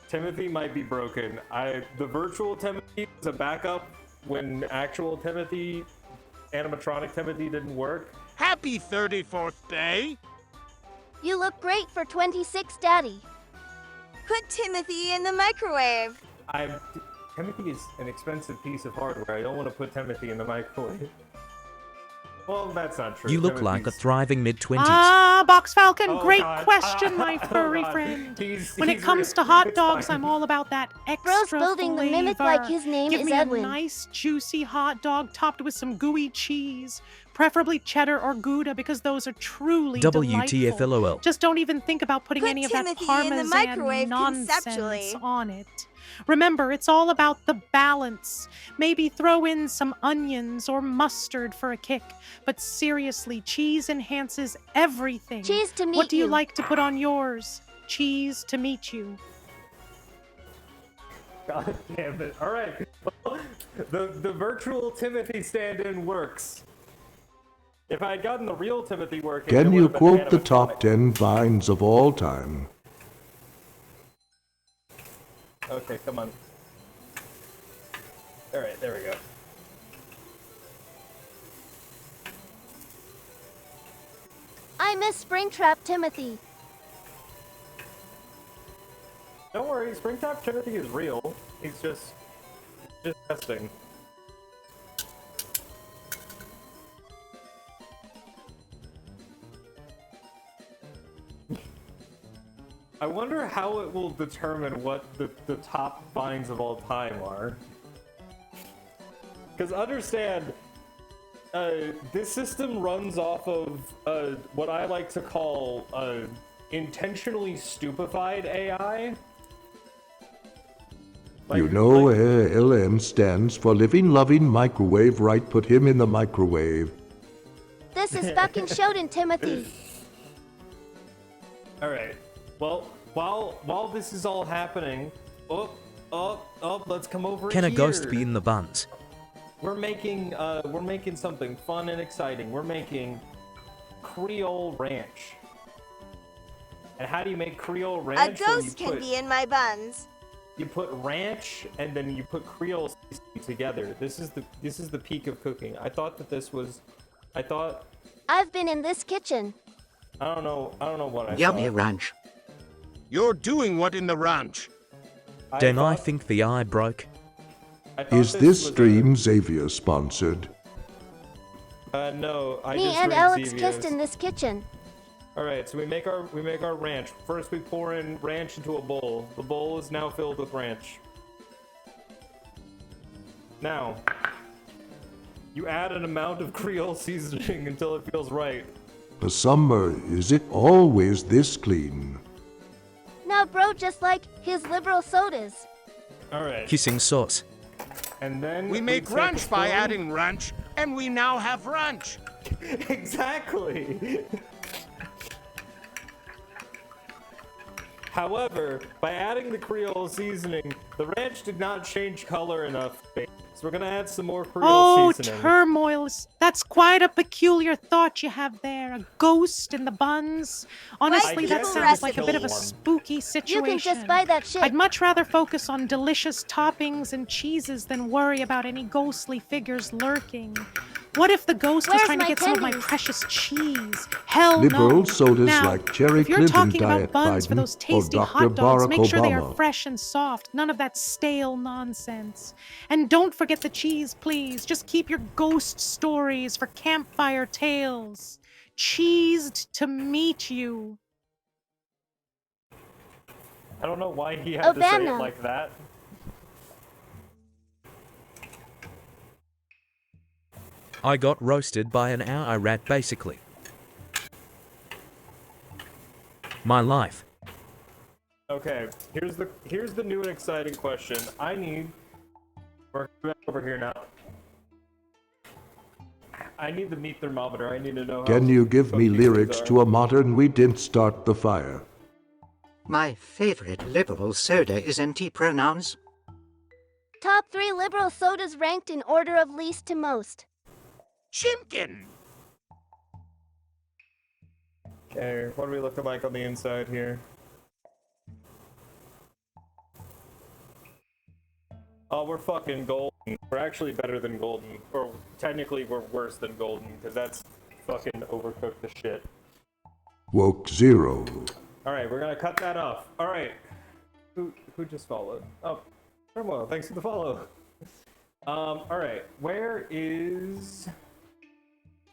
Timothy might be broken. The virtual Timothy was a backup when actual Timothy, animatronic Timothy, didn't work. Happy 34th day. You look great for 26, Daddy. Put Timothy in the microwave. Timothy is an expensive piece of hardware. I don't want to put Timothy in the microwave. Well, that's not true. You look like a Timothy's- thriving mid-20s. Ah, Box Falcon, Oh, great God. question, my Oh, furry God. friend. He's When it comes really- to hot it's dogs, fine. I'm all about that extra Bro's building the mimic flavor. like his name Give is me Edwin. a nice, juicy hot dog topped with some gooey cheese, preferably cheddar or Gouda, because those are truly WTF delightful. LOL. Just don't even think about putting Put any of that Timothy in the Parmesan microwave nonsense conceptually. on it. Remember, it's all about the balance. Maybe throw in some onions or mustard for a kick. But seriously, cheese enhances everything. Cheese to meet What do you you. like to put on yours? Cheese to meet you. God damn it. Alright. Well, the virtual Timothy stand-in works. If I had gotten the real Timothy working, Can it you would have been quote the top animatronic. 10 vines of all time? Okay, come on. Alright, there we go. I miss Springtrap Timothy. Don't worry, Springtrap Timothy is real. He's just testing. I wonder how it will determine what the top finds of all time are. Because understand, this system runs off of what I like to call intentionally stupefied AI. You know, LM stands for Living Loving Microwave, right? Put him in the microwave. This is fucking Shodan, Timothy. All right. Well, while this is all happening, let's come over Can here. a ghost be in the buns? We're making something fun and exciting. We're making Creole Ranch. And how do you make Creole Ranch? A ghost can be in my buns. You put ranch and then you put Creole together. This is the peak of cooking. I thought I've been in this kitchen. I don't know what I Yummy thought. ranch. You're doing what in the ranch? Then I think the eye broke. Is this stream Xavier sponsored? No, I Me just and read Alex Xavier's. kissed in this kitchen. All right, so we make our ranch. First, we pour in ranch into a bowl. The bowl is now filled with ranch. Now, you add an amount of Creole seasoning until it feels right. The summer, is it always this clean? Now, bro, just like his liberal sodas. All right, Kissing sauce. and then We make take a ranch by spoon- adding ranch, and we now have ranch. Exactly. However, by adding the Creole seasoning, the ranch did not change color enough. So we're gonna add some more Creole Oh, seasoning. turmoils. That's quite a peculiar thought you have there. A ghost in the buns. Honestly, I that guess sounds I like a bit of a killed one. spooky You situation. can just buy that shit. I'd much rather focus on delicious toppings and cheeses than worry about any ghostly figures lurking. What if the ghost was Where's trying to my get some of my tendies? precious cheese? Hell Liberal no. sodas Now, like Cherry if you're Clinton talking Diet about buns for Biden those or tasty Dr. hot dogs, Barack make sure they are Obama. fresh and soft. None of that stale nonsense. And don't forget the cheese, please. Just keep your ghost stories for campfire tales. Cheesed to meet you. I don't know why he had to say it Obama. like that. I got roasted by an owl rat basically. My life. Okay, here's the new and exciting question. We're back over here now. I need the meat thermometer. I need to know. Can how you give me cooked these lyrics are. to a modern We Didn't Start the Fire? My favorite liberal soda is NT pronouns. Top 3 liberal sodas ranked in order of least to most. Chimkin. Okay, what are we looking like on the inside here? Oh, we're fucking golden. We're actually better than golden. Or technically we're worse than golden, because that's fucking overcooked the shit. Woke Zero. Alright, we're gonna cut that off. Alright. Who just followed? Oh, Turmoil, thanks for the follow. Alright, where is...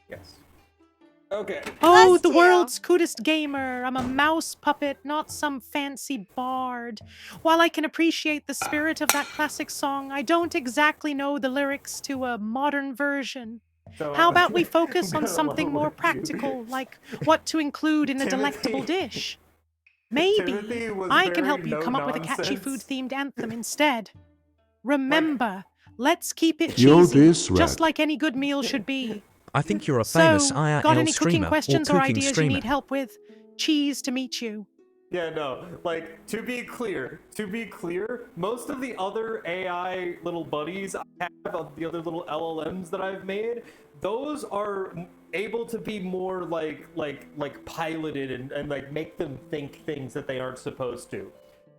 Yes. Okay. Oh, Bless the you. world's coolest gamer. I'm a mouse puppet, not some fancy bard. While I can appreciate the spirit of that classic song, I don't exactly know the lyrics to a modern version. So, How about we focus I'm on gonna something level more with you. practical, like what to include in a delectable dish? Timothy Maybe was I can very help you come up with a catchy no-nonsense. food-themed anthem instead. Remember, let's keep it You're cheesy, this just rat. like any good meal should be. I think you're a famous So, IRL got any streamer cooking questions or or cooking ideas streamer. you need help with? Cheese to meet you. Yeah, no, like, to be clear, most of the other AI little buddies I have, of the other little LLMs that I've made, those are able to be more like piloted and like make them think things that they aren't supposed to.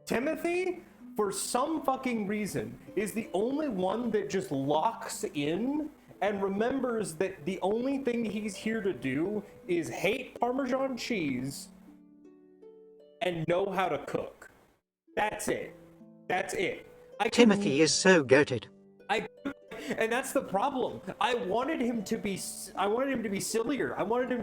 Timothy, for some fucking reason, is the only one that just locks in and remembers that the only thing he's here to do is hate Parmesan cheese and know how to cook. That's it. I can- Timothy is so goated. and that's the problem. I wanted him to be sillier. I wanted him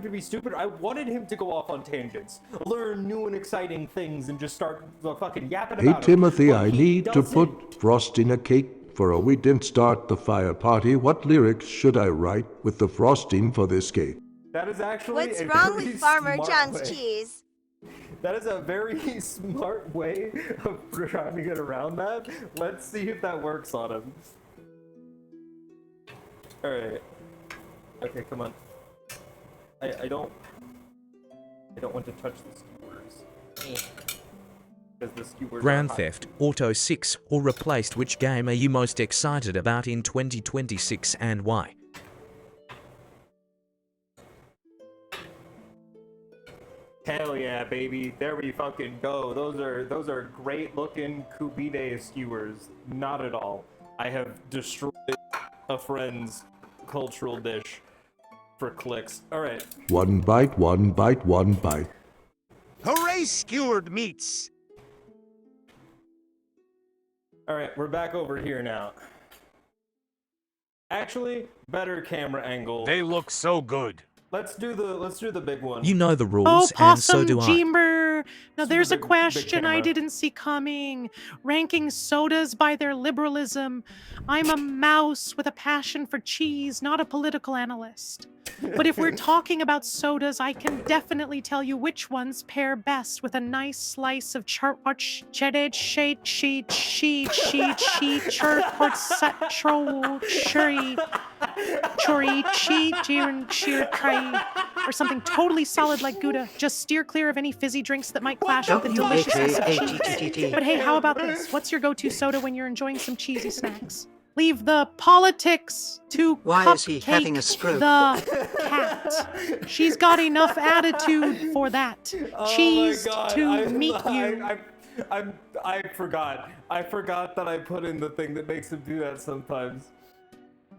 to be stupider. I wanted him to go off on tangents, learn new and exciting things, and just start fucking yapping Hey, about Timothy, it. But I he need to doesn't. put frosting a cake for a we didn't start the fire party. What lyrics should I write with the frosting for this cake? That is actually What's a wrong very with Farmer smart John's way. cheese? That is a very smart way of trying to get around that. Let's see if that works on him. Alright. Okay, come on. I don't want to touch the skewers. Because the skewers Grand are hot. Theft Auto 6 or replaced, which game are you most excited about in 2026 and why? Hell yeah, baby. There we fucking go. Those are great looking Koobideh skewers. Not at all. I have destroyed a friend's cultural dish for clicks. Alright. One bite, one bite, one bite. Hooray, skewered meats! Alright, we're back over here now. Actually, better camera angle. They look so good. Let's do the big one. You know the rules, Oh, and so Possum do I. Jeemer! Now there's a big question I camera. didn't see coming. Ranking sodas by their liberalism. I'm a mouse with a passion for cheese, not a political analyst. But if we're talking about sodas, I can definitely tell you which ones pair best with a nice slice of cheddar or something totally solid like Gouda. Just steer clear of any fizzy drinks that might clash with the deliciousness of cheese. WHATTT. But hey, how about this? What's your go-to soda when you're enjoying some cheesy snacks? Leave the politics to Why is he Cupcake having a stroke? the cat. She's got enough attitude for that. Cheese to meet you. I forgot. I forgot that I put in the thing that makes him do that sometimes.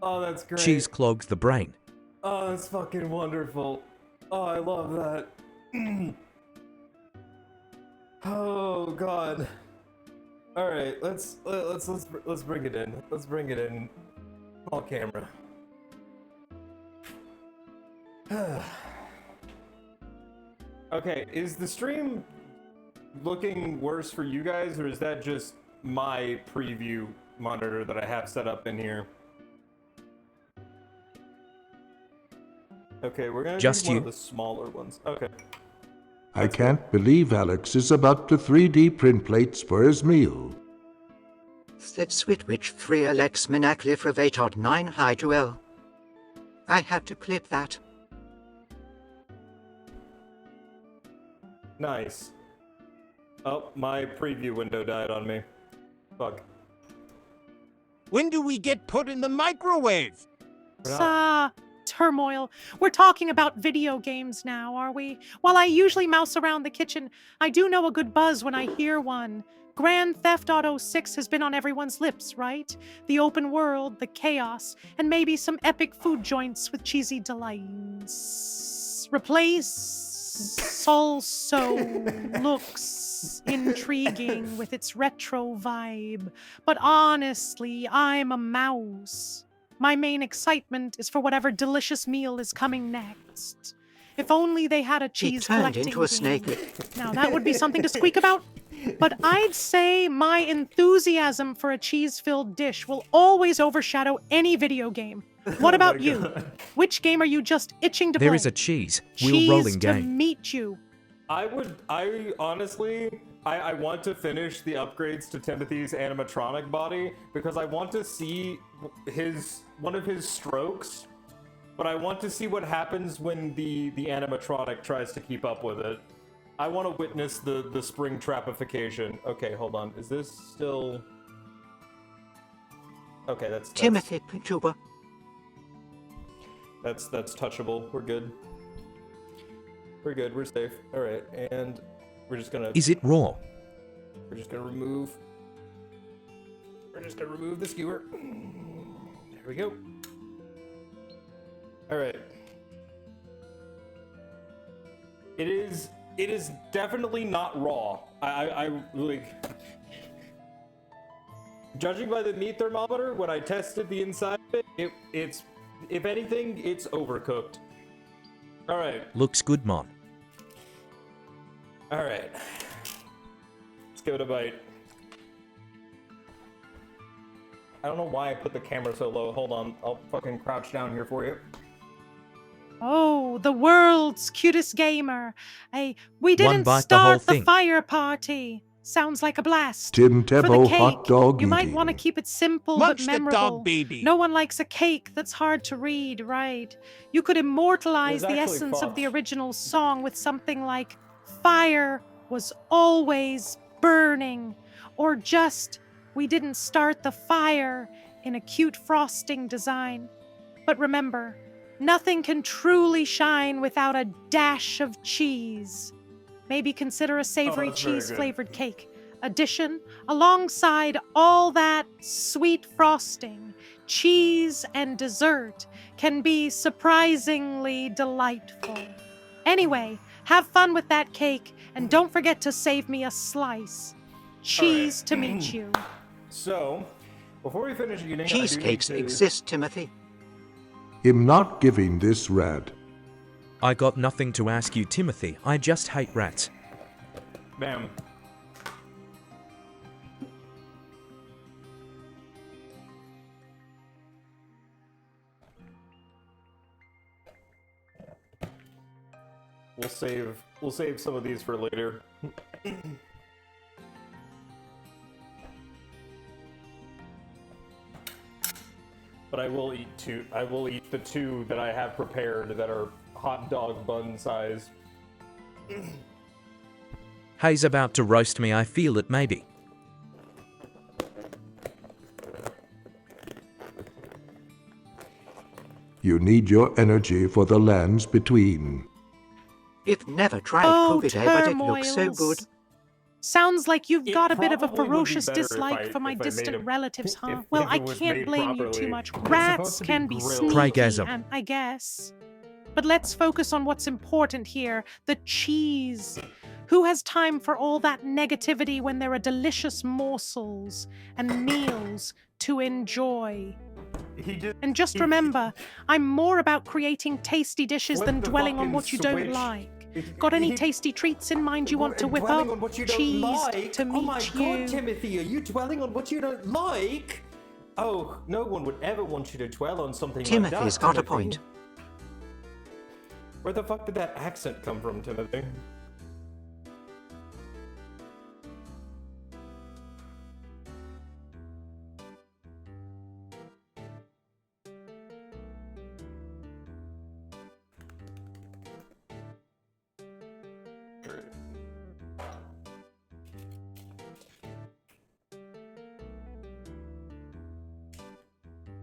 Oh, that's great. Cheese clogs the brain. Oh, that's fucking wonderful. Oh, I love that. Oh God. All right, let's bring it in. Let's bring it in. All camera. Okay, is the stream looking worse for you guys, or is that just my preview monitor that I have set up in here? Okay, we're gonna Just do one you. of the smaller ones. Okay. I can't believe Alex is about to 3D print plates for his meal. That Switwich 3 Alex Minaclif Revatod 9 Hydroel. I had to clip that. Nice. Oh, my preview window died on me. Fuck. When do we get put in the microwave? Turmoil. We're talking about video games now, are we? While I usually mouse around the kitchen, I do know a good buzz when I hear one. Grand Theft Auto 6 has been on everyone's lips, right? The open world, the chaos, and maybe some epic food joints with cheesy delights. Replace also looks intriguing with its retro vibe, but honestly, I'm a mouse. My main excitement is for whatever delicious meal is coming next. If only they had a He cheese turned collecting into a game. snake. Now that would be something to squeak about. But I'd say my enthusiasm for a cheese-filled dish will always overshadow any video game. What about you? God. Which game are you just itching to play? There is a cheese wheel Cheese rolling to game. meet you. I honestly, I want to finish the upgrades to Timothy's animatronic body because I want to see one of his strokes, but I want to see what happens when the animatronic tries to keep up with it. I want to witness the spring trapification. Okay, hold on. Is this still... Okay, that's Timothy Pinchuba. That's touchable. We're good. We're good. We're safe. All right, and we're just gonna Is it raw? we're just gonna remove the skewer. There we go. All right. It is definitely not raw. I like. Judging by the meat thermometer, when I tested the inside of it, it's, if anything, it's overcooked. All right. Looks good, Mon. All right. Let's give it a bite. I don't know why I put the camera so low. Hold on. I'll fucking crouch down here for you. Oh, the world's cutest gamer. We didn't bite, the whole start the thing. fire party. Sounds like a blast. Tim For the Tebow cake, hot dog you might eating. want to keep it simple Munch but the memorable. dog, baby. No one likes a cake that's hard to read, right? You could immortalize There's the actually essence of the fonts. original song with something like "Fire was always burning," or just "We didn't start the fire" in a cute frosting design. But remember, nothing can truly shine without a dash of cheese. Maybe consider a savory that's very good. cheese-flavored cake addition alongside all that sweet frosting. Cheese and dessert can be surprisingly delightful. Anyway, have fun with that cake and don't forget to save me a slice. Cheese to meet you. So, before we finish eating, Cheesecakes I do need to... exist, Timothy. I'm not giving this rat. I got nothing to ask you, Timothy. I just hate rats. Bam. We'll save some of these for later. But I will eat two. I will eat the two that I have prepared that are hot dog bun size. Hay's about to roast me. I feel it, maybe. You need your energy for the lands between. You've never tried Oh, Koobideh, but it looks so turmoils. good. Sounds like you've It got a bit of a probably would be ferocious better if dislike I- for my if I made distant it- relatives, huh? if Well, it I was can't made blame you properly. too much. It's supposed Rats to be can be grilled. sneaky, Craigasm. I guess. But let's focus on what's important here, the cheese. Who has time for all that negativity when there are delicious morsels and meals to enjoy? And just remember, I'm more about creating tasty dishes Flip than the dwelling on fucking what you don't switch. like. Got any He- tasty treats in mind you want to whip Dwelling up? on what you don't Cheese like? to meet Oh my you. god, Timothy, are you dwelling on what you don't like? Oh, no one would ever want you to dwell on something Timothy's like that, got a Timothy. point. Where the fuck did that accent come from, Timothy?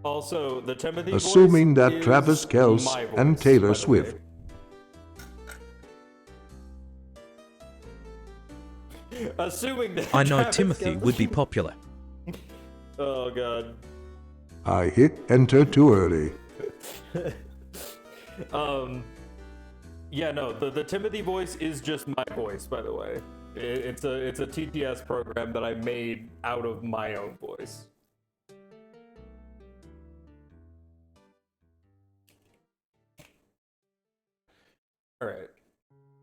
Also, the Timothy Assuming voice that is Travis Kelce my and voice, Taylor by the Swift. way. Assuming that I know Travis Timothy Kelce- would be popular. Oh god. I hit enter too early. Yeah, no, the Timothy voice is just my voice, by the way. It's a TTS program that I made out of my own voice. Alright.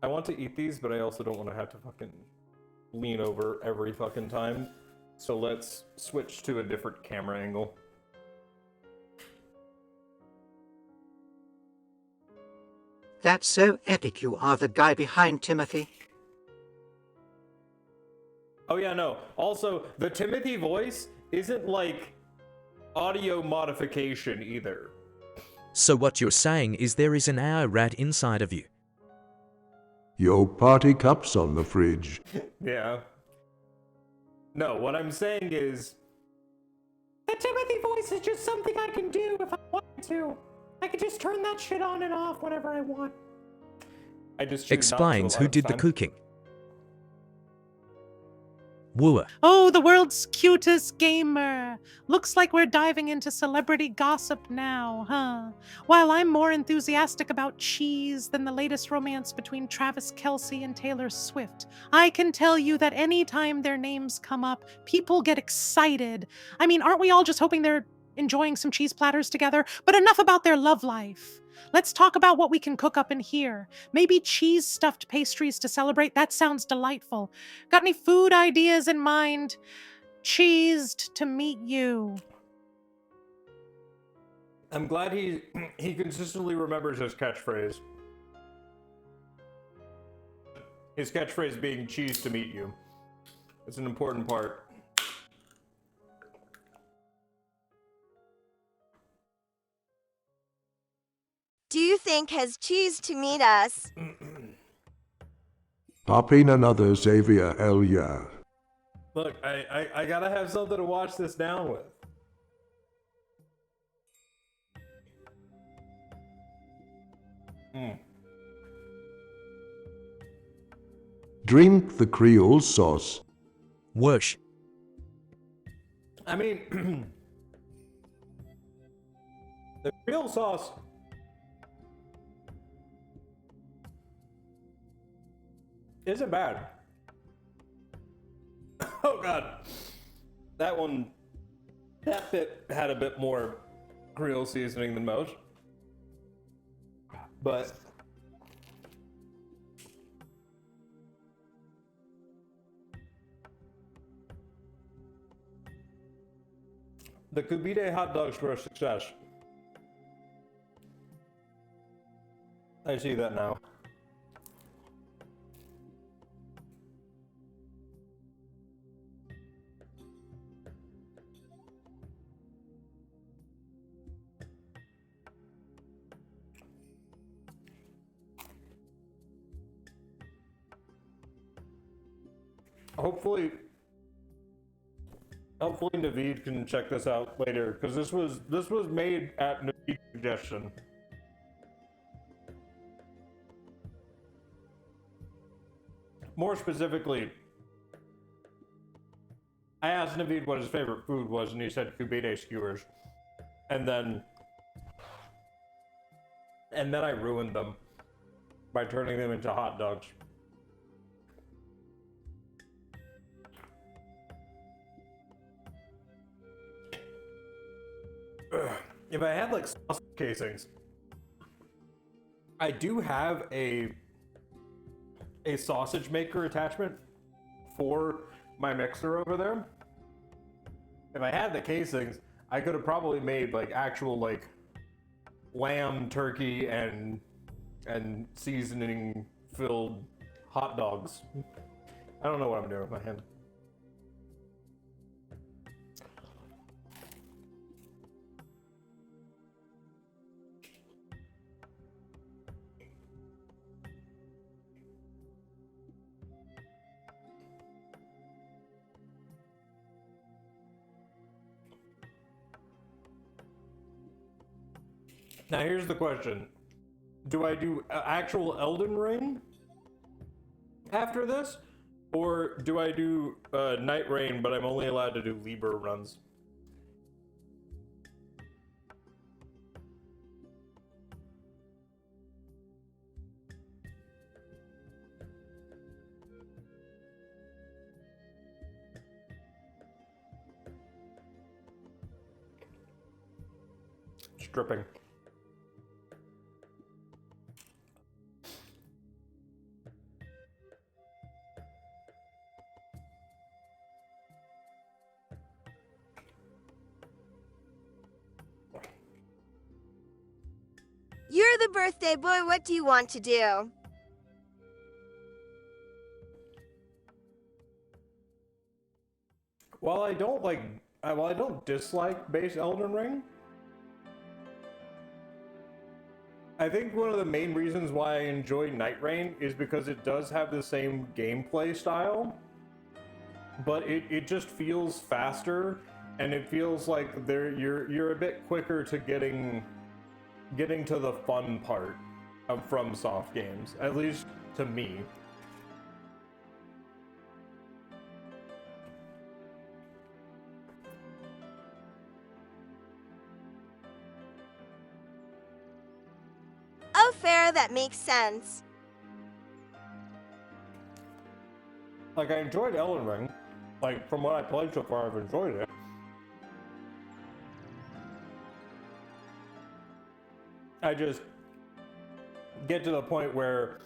I want to eat these, but I also don't want to have to fucking lean over every fucking time. So let's switch to a different camera angle. That's so epic you are the guy behind Timothy. Oh yeah, no. Also, the Timothy voice isn't like audio modification either. So what you're saying is there is an AI rat inside of you. Yo party cups on the fridge. Yeah. No, what I'm saying is the Timothy voice is just something I can do if I want to. I can just turn that shit on and off whenever I want. I just choose not to Explains a who lot of did the time. cooking. Wooer. Oh, the world's cutest gamer. Looks like we're diving into celebrity gossip now, huh? While I'm more enthusiastic about cheese than the latest romance between Travis Kelce and Taylor Swift, I can tell you that anytime their names come up, people get excited. I mean, aren't we all just hoping they're enjoying some cheese platters together? But enough about their love life. Let's talk about what we can cook up in here. Maybe cheese stuffed pastries to celebrate. That sounds delightful. Got any food ideas in mind? Cheesed to meet you. I'm glad he consistently remembers his catchphrase. His catchphrase being cheese to meet you. It's an important part. Do you think has cheese to meet us? Pop in another Xavier, hell yeah. Look, I gotta have something to wash this down with. Drink the Creole sauce. Whoosh. I mean, the Creole sauce isn't bad. Oh god, that bit had a bit more Creole seasoning than most, but the Koobideh Hotdogs were a success. I see that now. Hopefully Naveed can check this out later, because this was made at Naveed's suggestion. More specifically, I asked Naveed what his favorite food was, and he said Koobideh skewers, and then I ruined them by turning them into hot dogs. If I had like sausage casings, I do have a sausage maker attachment for my mixer over there. If I had the casings, I could have probably made like actual like lamb, turkey, and seasoning filled hot dogs. I don't know what I'm doing with my hand. Now here's the question. Do I do actual Elden Ring after this? Or do I do Night Rain, but I'm only allowed to do Liber runs? Stripping. You're the birthday boy. What do you want to do? While I don't dislike base Elden Ring, I think one of the main reasons why I enjoy Night Rain is because it does have the same gameplay style, but it just feels faster, and it feels like you're a bit quicker to getting to the fun part of FromSoft games, at least to me. fare that makes sense. Like, I enjoyed Elden Ring. Like, from what I played so far, I've enjoyed it. I just get to the point where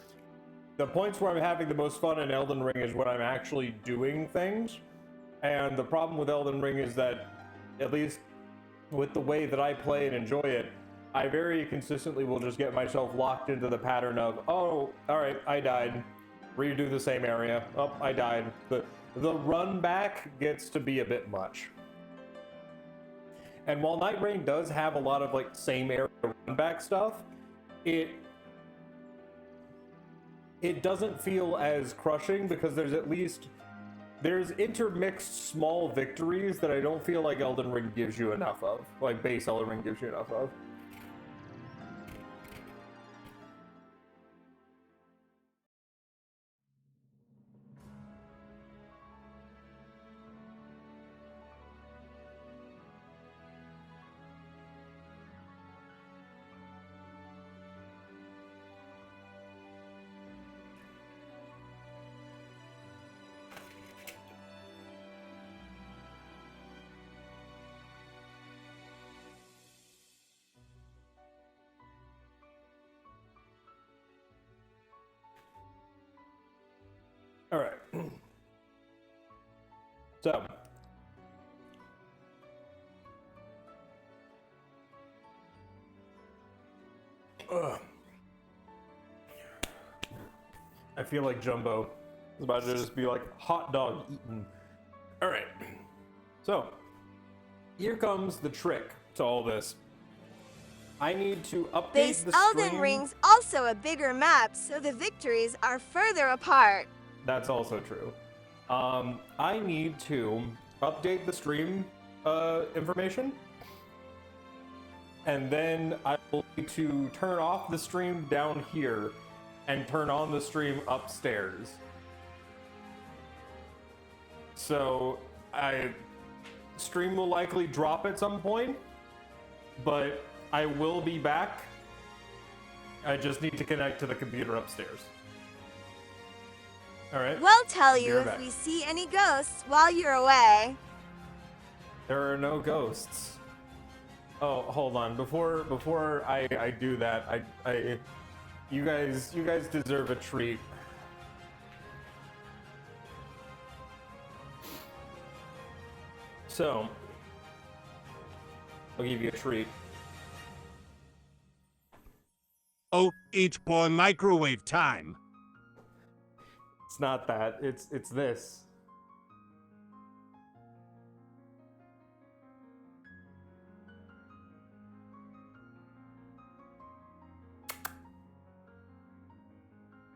the points where I'm having the most fun in Elden Ring is when I'm actually doing things. And the problem with Elden Ring is that, at least with the way that I play and enjoy it, I very consistently will just get myself locked into the pattern of, oh, alright, I died. Redo the same area. Oh, I died. The run back gets to be a bit much. And while Night Rain does have a lot of like same area run back stuff, it doesn't feel as crushing because there's intermixed small victories that I don't feel like Elden Ring gives you enough of. Like base Elden Ring gives you enough of. All right. So, I feel like Jumbo is about to just be like hot dog eaten. All right. So, here comes the trick to all this. I need to update Base the Elden stream. Ring's also a bigger map, so the victories are further apart. That's also true. I need to update the stream information, and then I will need to turn off the stream down here and turn on the stream upstairs. So stream will likely drop at some point, but I will be back. I just need to connect to the computer upstairs. All right. We'll tell you You're if back. we see any ghosts while you're away. There are no ghosts. Oh, hold on. Before I do that, you guys deserve a treat. So, I'll give you a treat. Oh, eat boy microwave time. It's not that. It's this.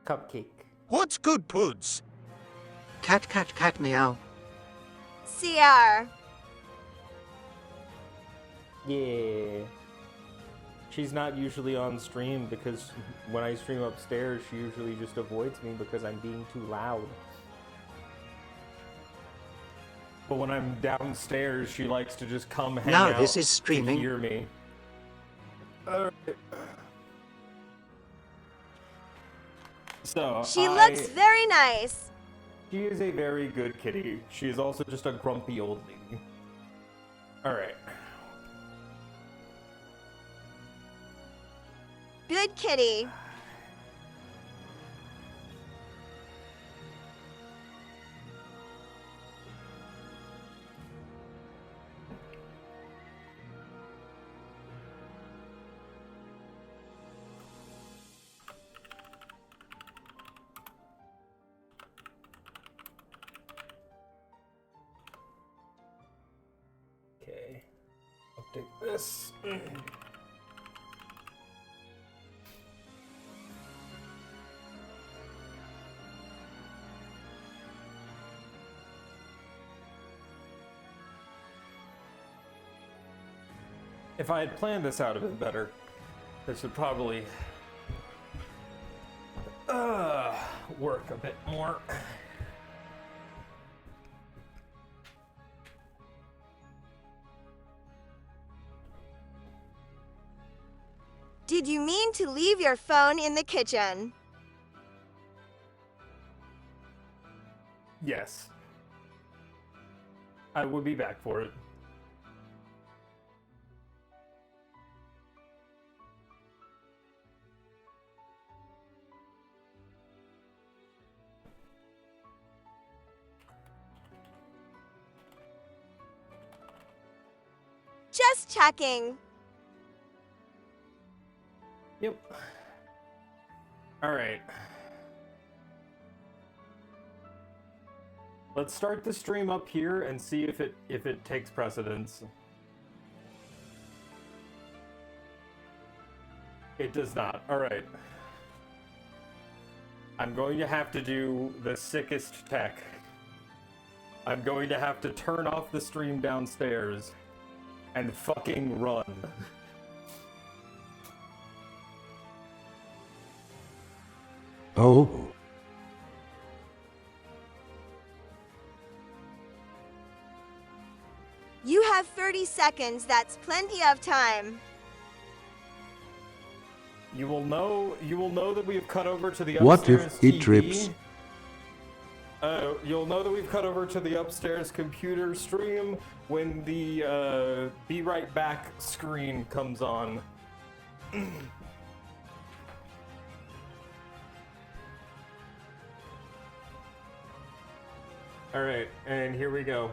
Cupcake. What's good puds? Cat, cat, cat, meow. CR. Yeah. She's not usually on stream because when I stream upstairs, she usually just avoids me because I'm being too loud. But when I'm downstairs, she likes to just come hang Now out this is to streaming. hear me. Alright. So She looks very nice. She is a very good kitty. She is also just a grumpy old lady. Alright. Good kitty. Okay. Update this. If I had planned this out a bit better, this would probably work a bit more. Did you mean to leave your phone in the kitchen? Yes. I will be back for it. Just checking. Yep. Alright. Let's start the stream up here and see if it takes precedence. It does not. Alright. I'm going to have to do the sickest tech. I'm going to have to turn off the stream downstairs and fucking run. Oh. You have 30 seconds. That's plenty of time. You will know that we've cut over to the What upstairs if he TV. trips? You'll know that we've cut over to the upstairs computer stream when the be right back screen comes on. Alright, and here we go.